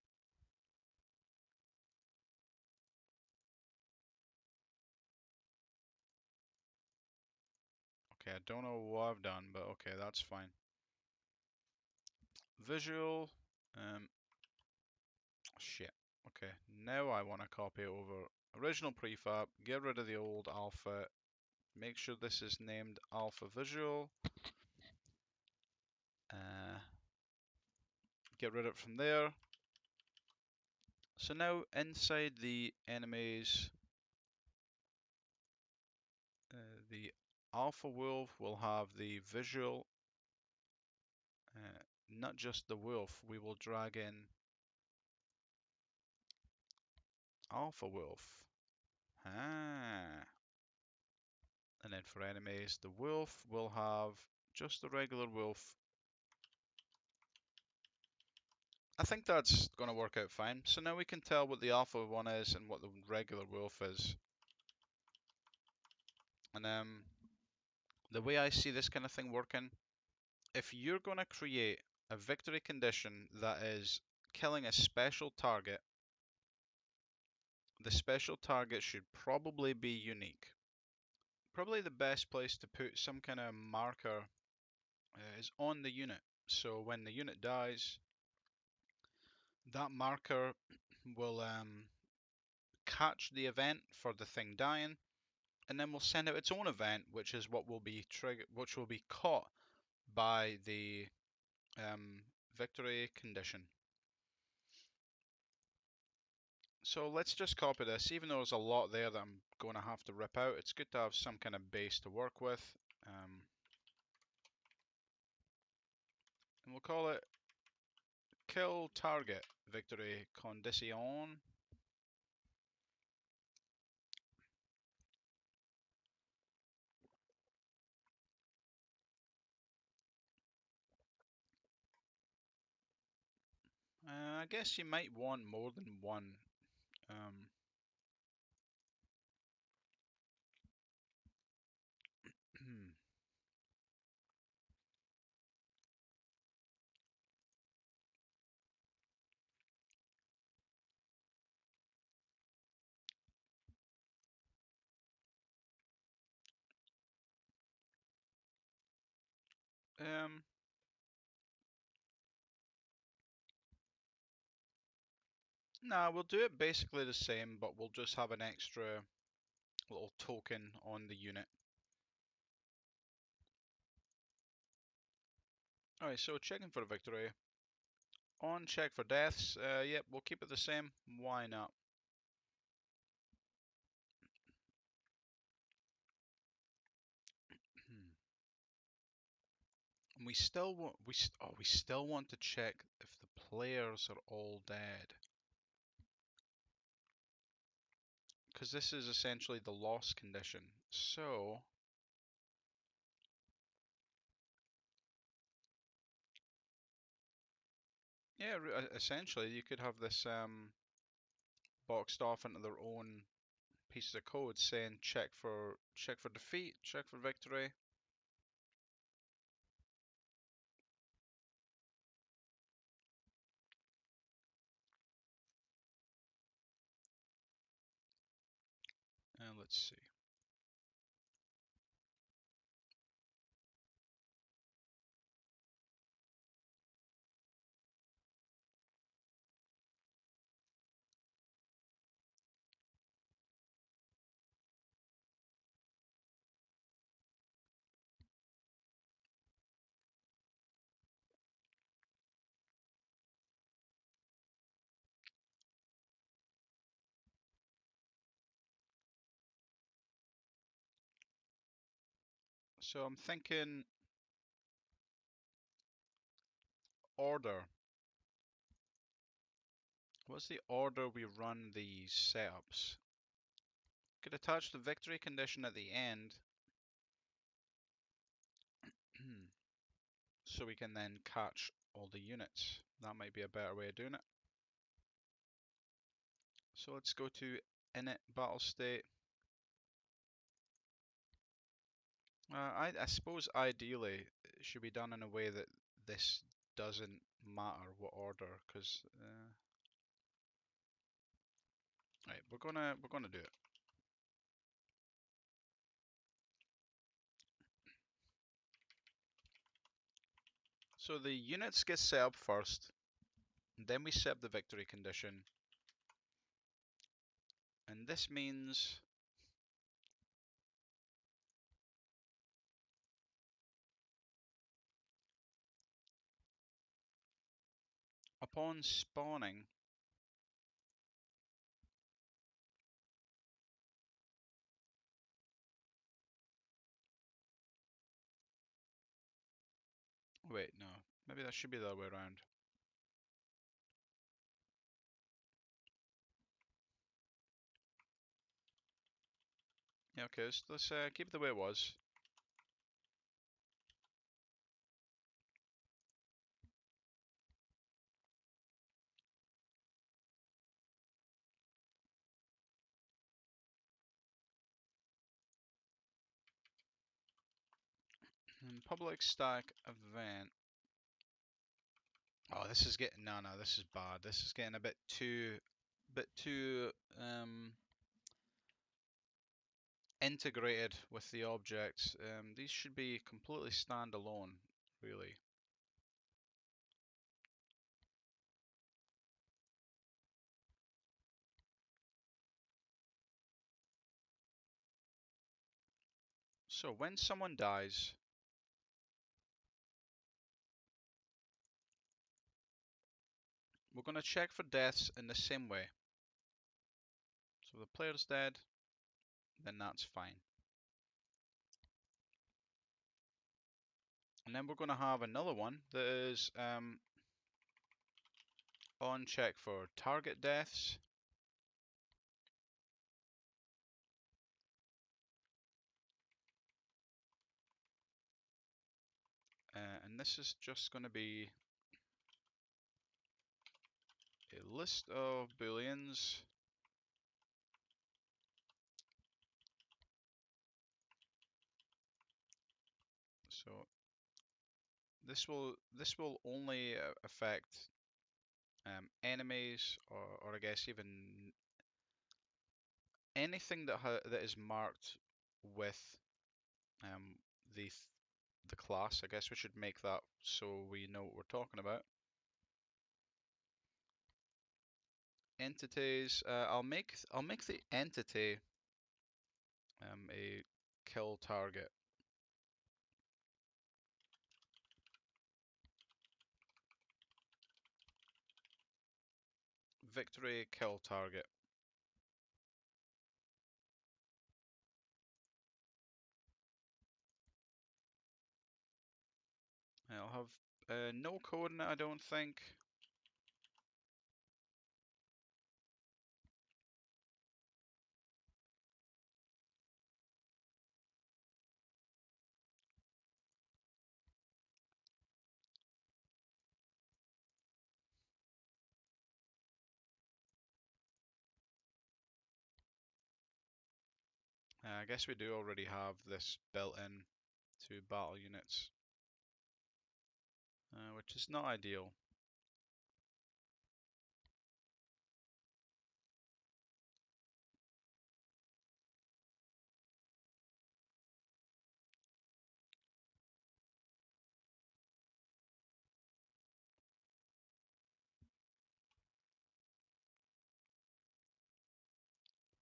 Okay, I don't know what I've done, but okay, that's fine. Visual. Shit. Okay, now I want to copy it over. Original prefab, get rid of the old alpha, make sure this is named alpha visual. Get rid of it from there. So now inside the enemies, the alpha wolf will have the visual, not just the wolf. We will drag in alpha wolf. Ah. And then for enemies, the wolf will have just the regular wolf. I think that's going to work out fine. So now we can tell what the alpha one is and what the regular wolf is. And the way I see this kind of thing working, if you're going to create a victory condition that is killing a special target, the special target should probably be unique. Probably the best place to put some kind of marker is on the unit. So when the unit dies, that marker will catch the event for the thing dying, and then we'll send out its own event, which is what will be which will be caught by the victory condition. So let's just copy this, even though there's a lot there that I'm going to have to rip out. It's good to have some kind of base to work with. And we'll call it kill target victory condition. I guess you might want more than one. Um, um, nah, we'll do it basically the same, but we'll just have an extra little token on the unit. Alright, so checking for a victory. On check for deaths. Yep, we'll keep it the same. Why not? And we still want we still want to check if the players are all dead. because this is essentially the loss condition. So yeah, essentially you could have this boxed off into their own pieces of code saying check for defeat, check for victory. And let's see. So I'm thinking order. What's the order we run these setups? Could attach the victory condition at the end so we can then catch all the units. That might be a better way of doing it. So let's go to init battle state. I suppose ideally it should be done in a way that this doesn't matter what order, because right, we're gonna do it. So the units get set up first, then we set up the victory condition, and this means upon spawning, wait, no, maybe that should be the other way around. Yeah, okay, let's keep it the way it was. And public stack event. Oh, this is getting no, this is bad. This is getting a bit too integrated with the objects. These should be completely standalone, really. So when someone dies, we're going to check for deaths in the same way. So if the player's dead, then that's fine. And then we're going to have another one that is on check for target deaths. And this is just going to be a list of booleans. So this will only affect enemies, or I guess even anything that is marked with um, the the class. I guess we should make that so we know what we're talking about. Entities. I'll make the entity a kill target. Victory kill target. I'll have no code in it, I don't think. I guess we do already have this built in to battle units, which is not ideal.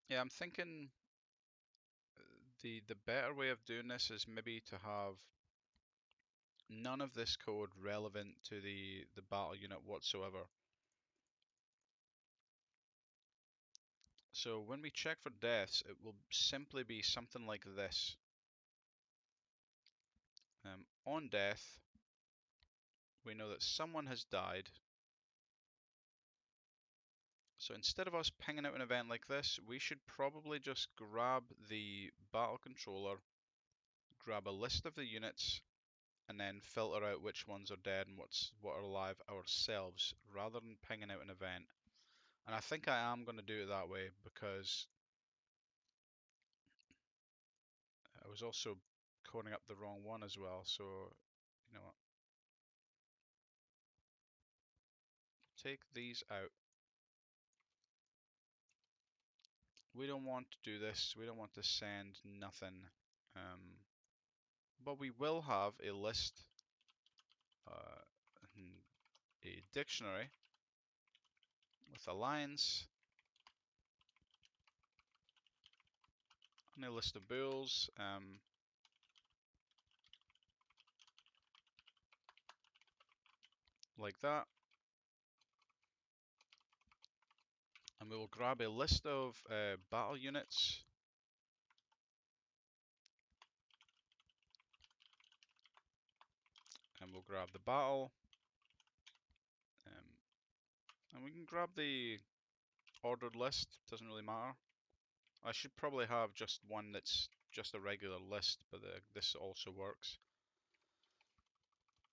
Yeah, I'm thinking the better way of doing this is maybe to have none of this code relevant to the battle unit whatsoever. So when we check for deaths, it will simply be something like this. On death, we know that someone has died. So instead of us pinging out an event like this, we should probably just grab the battle controller, grab a list of the units, and then filter out which ones are dead and what are alive ourselves, rather than pinging out an event. And I think I am going to do it that way because I was also coding up the wrong one as well. So, you know what? Take these out. We don't want to do this. We don't want to send nothing. But we will have a list, uh, a dictionary with a lines and a list of bools, like that. And we will grab a list of battle units. And we'll grab the battle. Um, and we can grab the ordered list, doesn't really matter. I should probably have just one that's just a regular list, but this also works.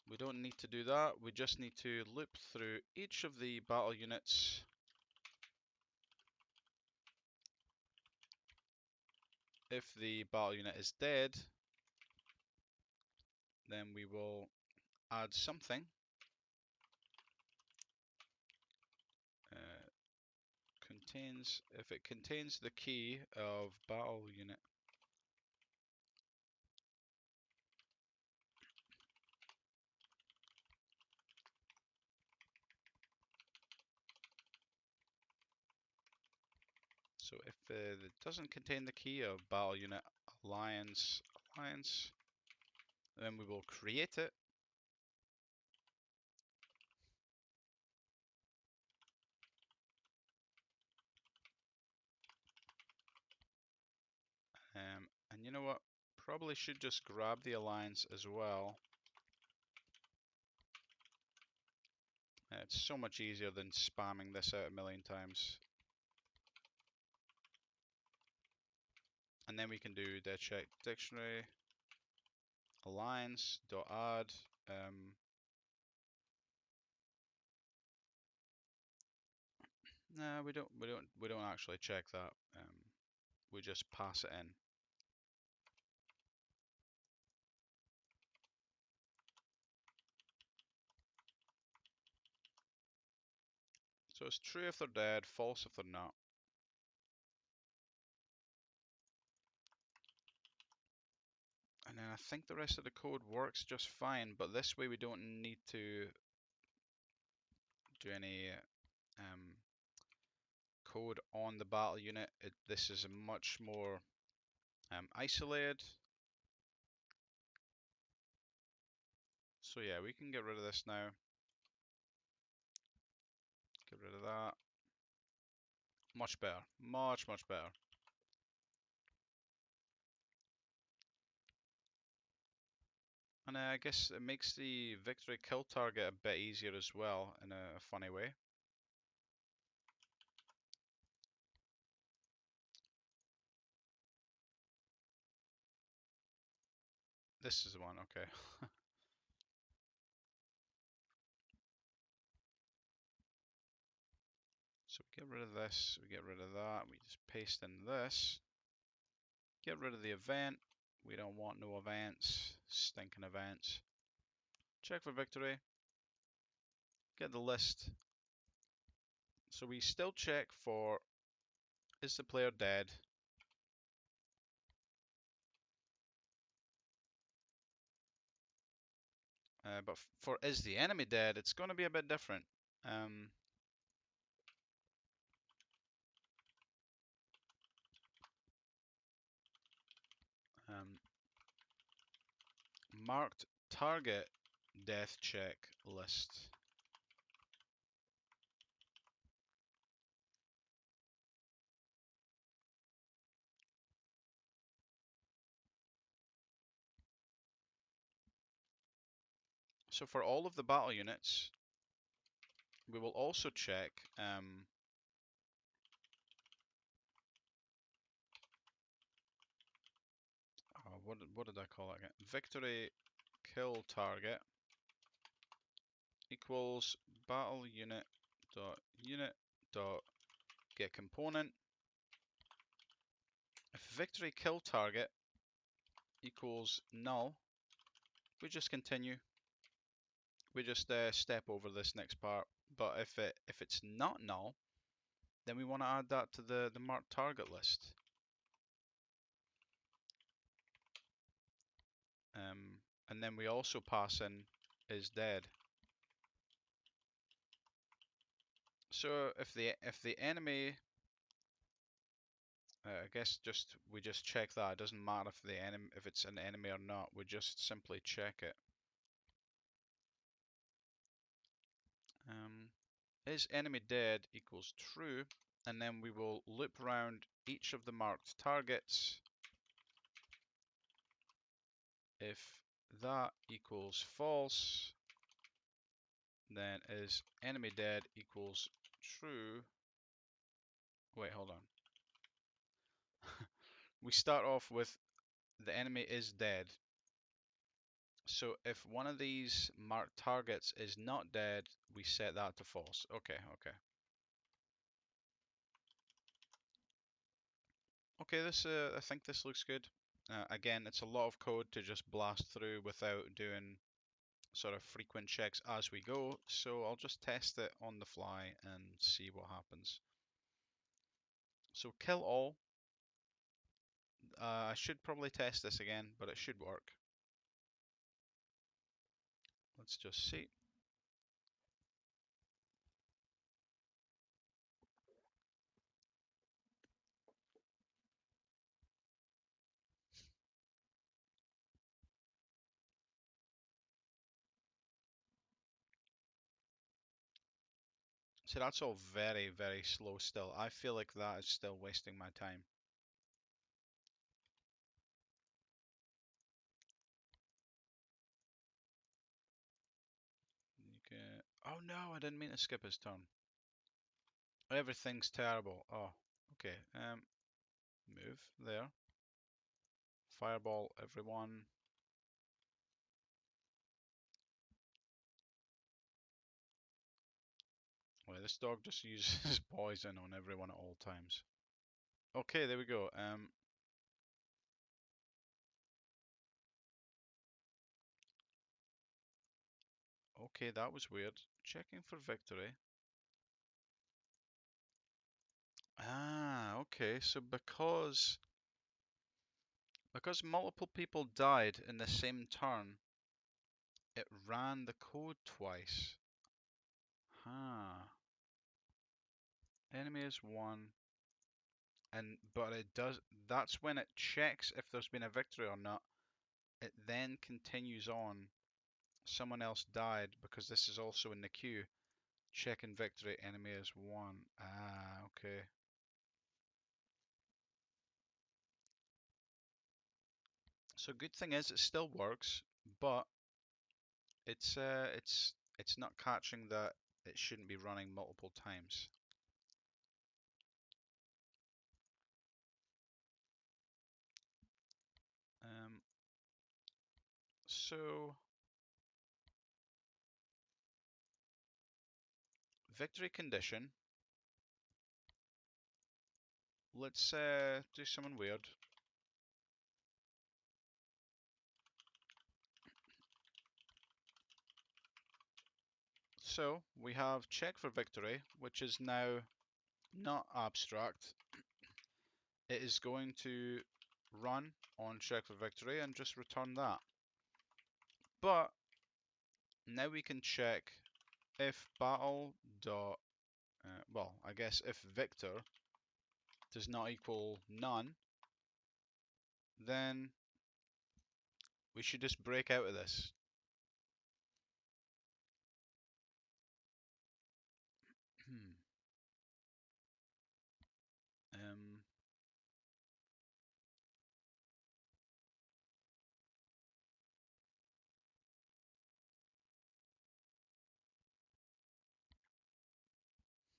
We don't need to do that, we just need to loop through each of the battle units. If the battle unit is dead, then we will add something. If it contains the key of battle unit. So if it doesn't contain the key of battle unit alliance, then we will create it. And you know what? Probably should just grab the alliance as well. It's so much easier than spamming this out a million times. And then we can do the check dictionary alliance dot add. No, we don't actually check that. We just pass it in. So it's true if they're dead, false if they're not. And then I think the rest of the code works just fine, but this way we don't need to do any code on the battle unit. This is much more isolated. So yeah, we can get rid of this now. Get rid of that. Much better. Much, much better. And I guess it makes the victory kill target a bit easier as well, in a funny way. This is the one, okay. So we get rid of this, we get rid of that, we just paste in this. Get rid of the event. We don't want no events. Stinking events. Check for victory. Get the list. So we still check for, is the player dead? But for is the enemy dead, it's going to be a bit different. Um, um, Marked target death check list. So for all of the battle units, we will also check what did I call it again? Victory kill target equals battle unit dot get component. If victory kill target equals null, we just continue. We just step over this next part. But if it's not null, then we want to add that to the marked target list. And then we also pass in is dead. So if the enemy, I guess we just check that. It doesn't matter if it's an enemy or not. We just simply check it. Is enemy dead equals true, and then we will loop around each of the marked targets. If that equals false, then is enemy dead equals true. Wait, hold on. We start off with the enemy is dead. So if one of these marked targets is not dead, we set that to false. Okay, okay. Okay, I think this looks good. Again, it's a lot of code to just blast through without doing sort of frequent checks as we go, so I'll just test it on the fly and see what happens. So kill all. I should probably test this again, but it should work. Let's just see. So that's all very, very slow still. I feel like that is still wasting my time. Okay. Oh no, I didn't mean to skip his turn. Everything's terrible. Oh, okay. Move there. Fireball everyone. Well, this dog just uses poison on everyone at all times. Okay, there we go. Okay, that was weird. Checking for victory. Ah, okay. So because multiple people died in the same turn, it ran the code twice. Huh. Enemy is one, but it does. That's when it checks if there's been a victory or not. It then continues on. Someone else died because this is also in the queue. Checking victory. Enemy is one. Ah, okay. So good thing is it still works, but it's not catching that it shouldn't be running multiple times. Um, so victory condition. Let's do something weird. So we have check for victory, which is now not abstract. It is going to run on check for victory and just return that. But now we can check if battle dot, well, I guess if victor does not equal none, then we should just break out of this. um,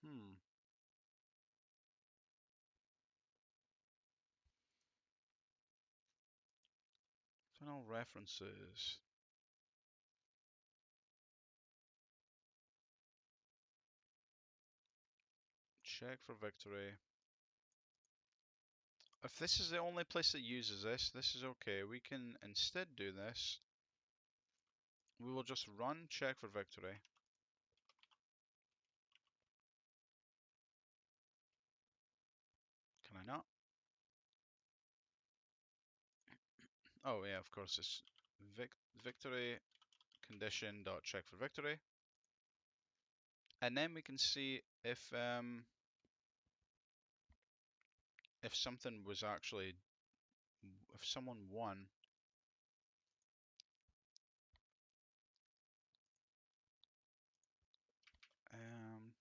hmm. Final references. Check for victory. If this is the only place that uses this is okay. We can instead do this. We will just run check for victory. Can I not? Oh yeah, of course it's victory condition dot check for victory. And then we can see if something was actually, if someone won. Um,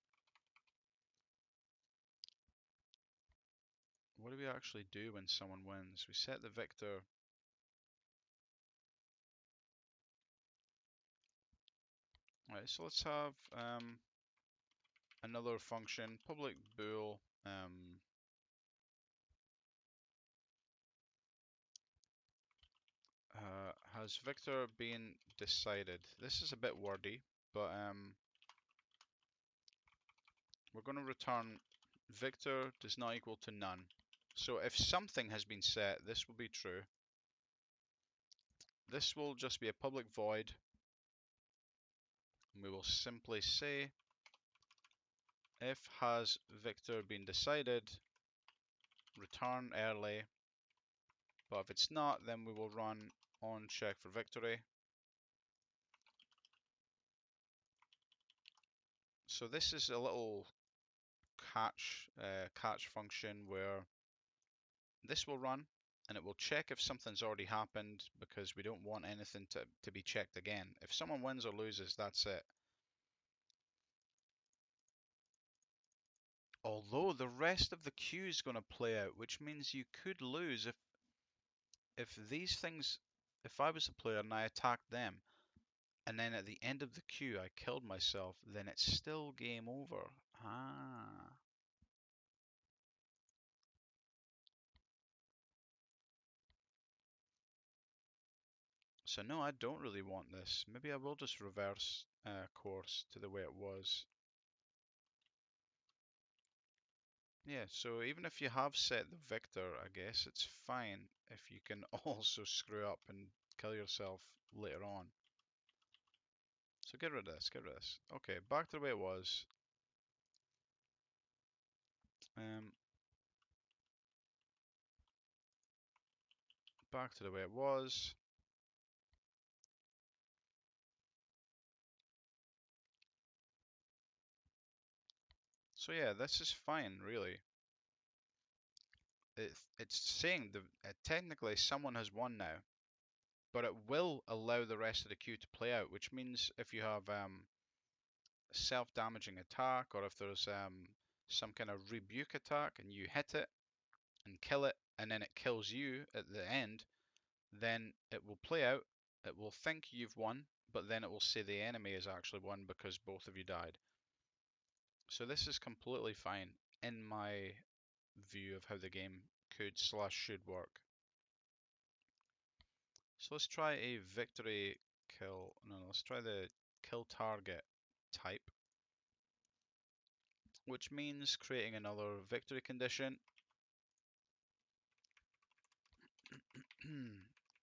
what do we actually do when someone wins? We set the victor. Right, so let's have another function, public bool. Has victor been decided? This is a bit wordy, but we're going to return victor does not equal to none. So if something has been set, this will be true. This will just be a public void. And we will simply say if has victor been decided, return early. But if it's not, then we will run on check for victory. So this is a little catch function where this will run and it will check if something's already happened because we don't want anything to be checked again. If someone wins or loses, that's it. Although the rest of the queue is going to play out, which means you could lose if these things, if I was a player and I attacked them, and then at the end of the queue I killed myself, then it's still game over. Ah. So no, I don't really want this. Maybe I will just reverse course to the way it was. Yeah, so even if you have set the victor, I guess it's fine if you can also screw up and kill yourself later on. So get rid of this, get rid of this. Okay, back to the way it was. Um, Back to the way it was. So yeah, this is fine, really. It's saying technically someone has won now, but it will allow the rest of the queue to play out, which means if you have self-damaging attack, or if there's some kind of rebuke attack and you hit it and kill it, and then it kills you at the end, then it will play out. It will think you've won, but then it will say the enemy has actually won because both of you died. So this is completely fine in my view of how the game could / should work. So let's try a victory kill. No, let's try the kill target type, which means creating another victory condition.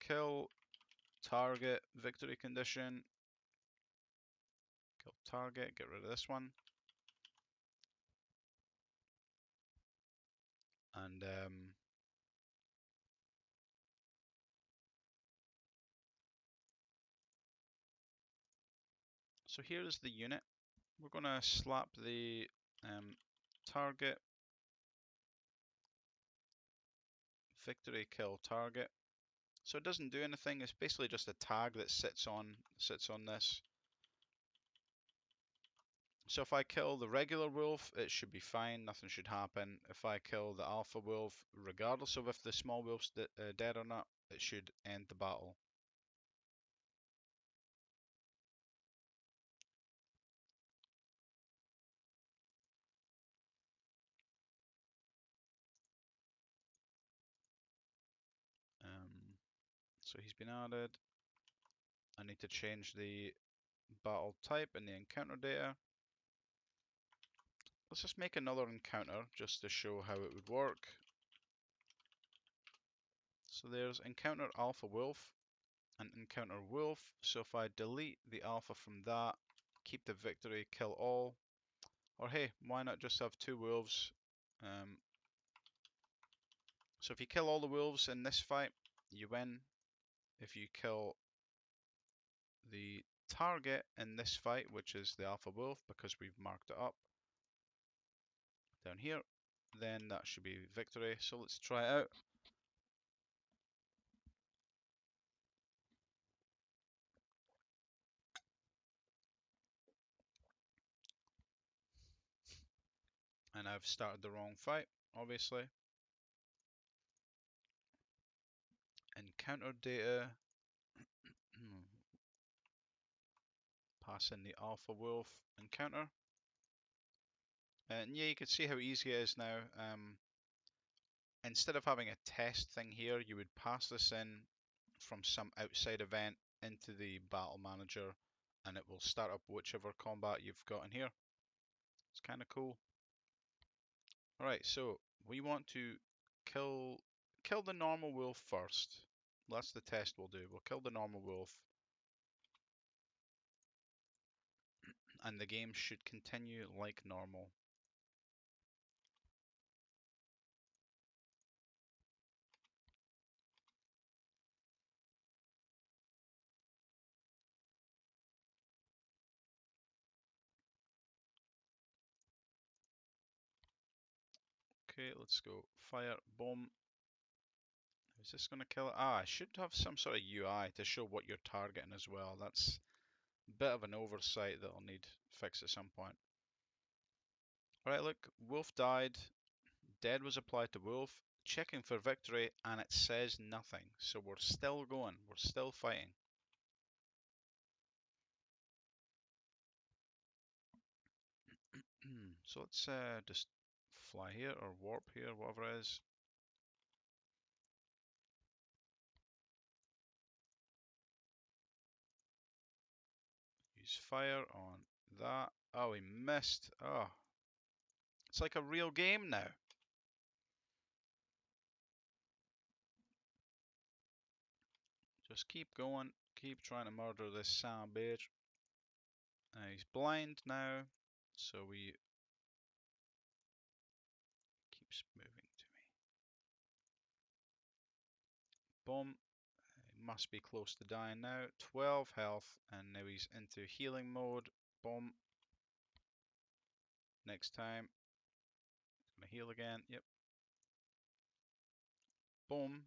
Kill target victory condition. Kill target, get rid of this one. And so here's the unit. We're going to slap the target, victory, kill target. So it doesn't do anything. It's basically just a tag that sits on this. So if I kill the regular wolf, it should be fine. Nothing should happen. If I kill the alpha wolf, regardless of if the small wolf's dead or not, it should end the battle. So he's been added. I need to change the battle type in the encounter data. Let's just make another encounter just to show how it would work. So there's encounter alpha wolf and encounter wolf. So if I delete the alpha from that, keep the victory, kill all. Or hey, why not just have two wolves? So if you kill all the wolves in this fight, you win. If you kill the target in this fight, which is the alpha wolf, because we've marked it up down here, then that should be victory. So let's try it out. And I've started the wrong fight, obviously. Encounter data. Pass in the alpha wolf encounter. And yeah, you can see how easy it is now. Instead of having a test thing here, you would pass this in from some outside event into the battle manager, and it will start up whichever combat you've got in here. It's kind of cool. Alright, so we want to kill the normal wolf first. That's the test we'll do. We'll kill the normal wolf, and the game should continue like normal. Okay, let's go. Fire, boom. Is this going to kill it? Ah, I should have some sort of UI to show what you're targeting as well. That's a bit of an oversight that I'll need fixed at some point. Alright, look, wolf died. Dead was applied to wolf. Checking for victory, and it says nothing. So we're still going. We're still fighting. So let's just fly here or warp here, whatever it is. Use fire on that. Oh, we missed. Oh, it's like a real game now. Just keep going. Keep trying to murder this son bitch. He's blind now, so we keeps moving to me. Boom. He must be close to dying now. 12 health, and now he's into healing mode. Boom. Next time. Gonna heal again. Yep. Boom.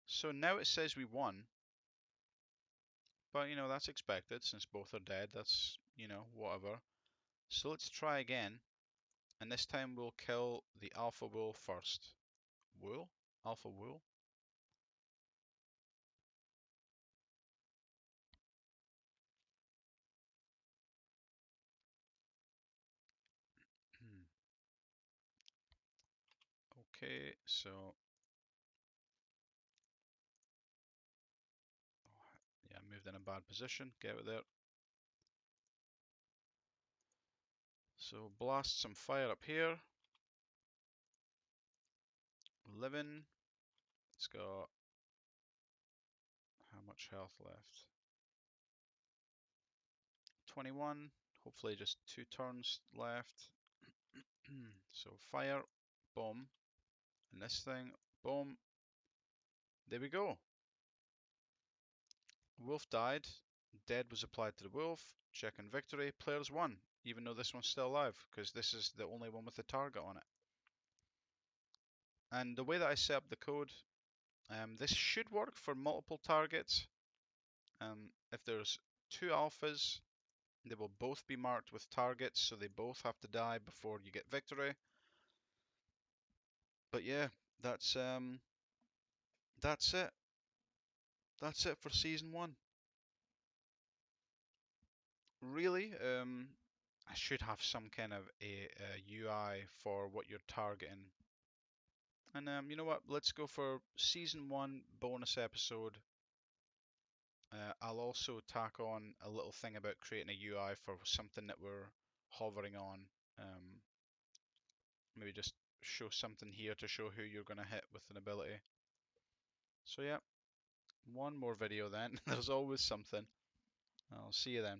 So now it says we won. But, you know, that's expected since both are dead. That's, you know, whatever. So let's try again. And this time we'll kill the alpha wolf first. Wool? Alpha wool? Okay, so yeah, moved in a bad position. Get out there. So blast some fire up here. Living. It's got how much health left? 21. Hopefully just 2 turns left. So fire, boom, and this thing, boom. There we go. Wolf died. Dead was applied to the wolf. Check and victory. Players won, even though this one's still alive, because this is the only one with the target on it. And the way that I set up the code, this should work for multiple targets. If there's 2 alphas, they will both be marked with targets, so they both have to die before you get victory. But yeah, that's it. That's it for season 1. Really, I should have some kind of a UI for what you're targeting. And you know what? Let's go for season 1 bonus episode. I'll also tack on a little thing about creating a UI for something that we're hovering on. Maybe just show something here to show who you're going to hit with an ability. So yeah, one more video then. There's always something. I'll see you then.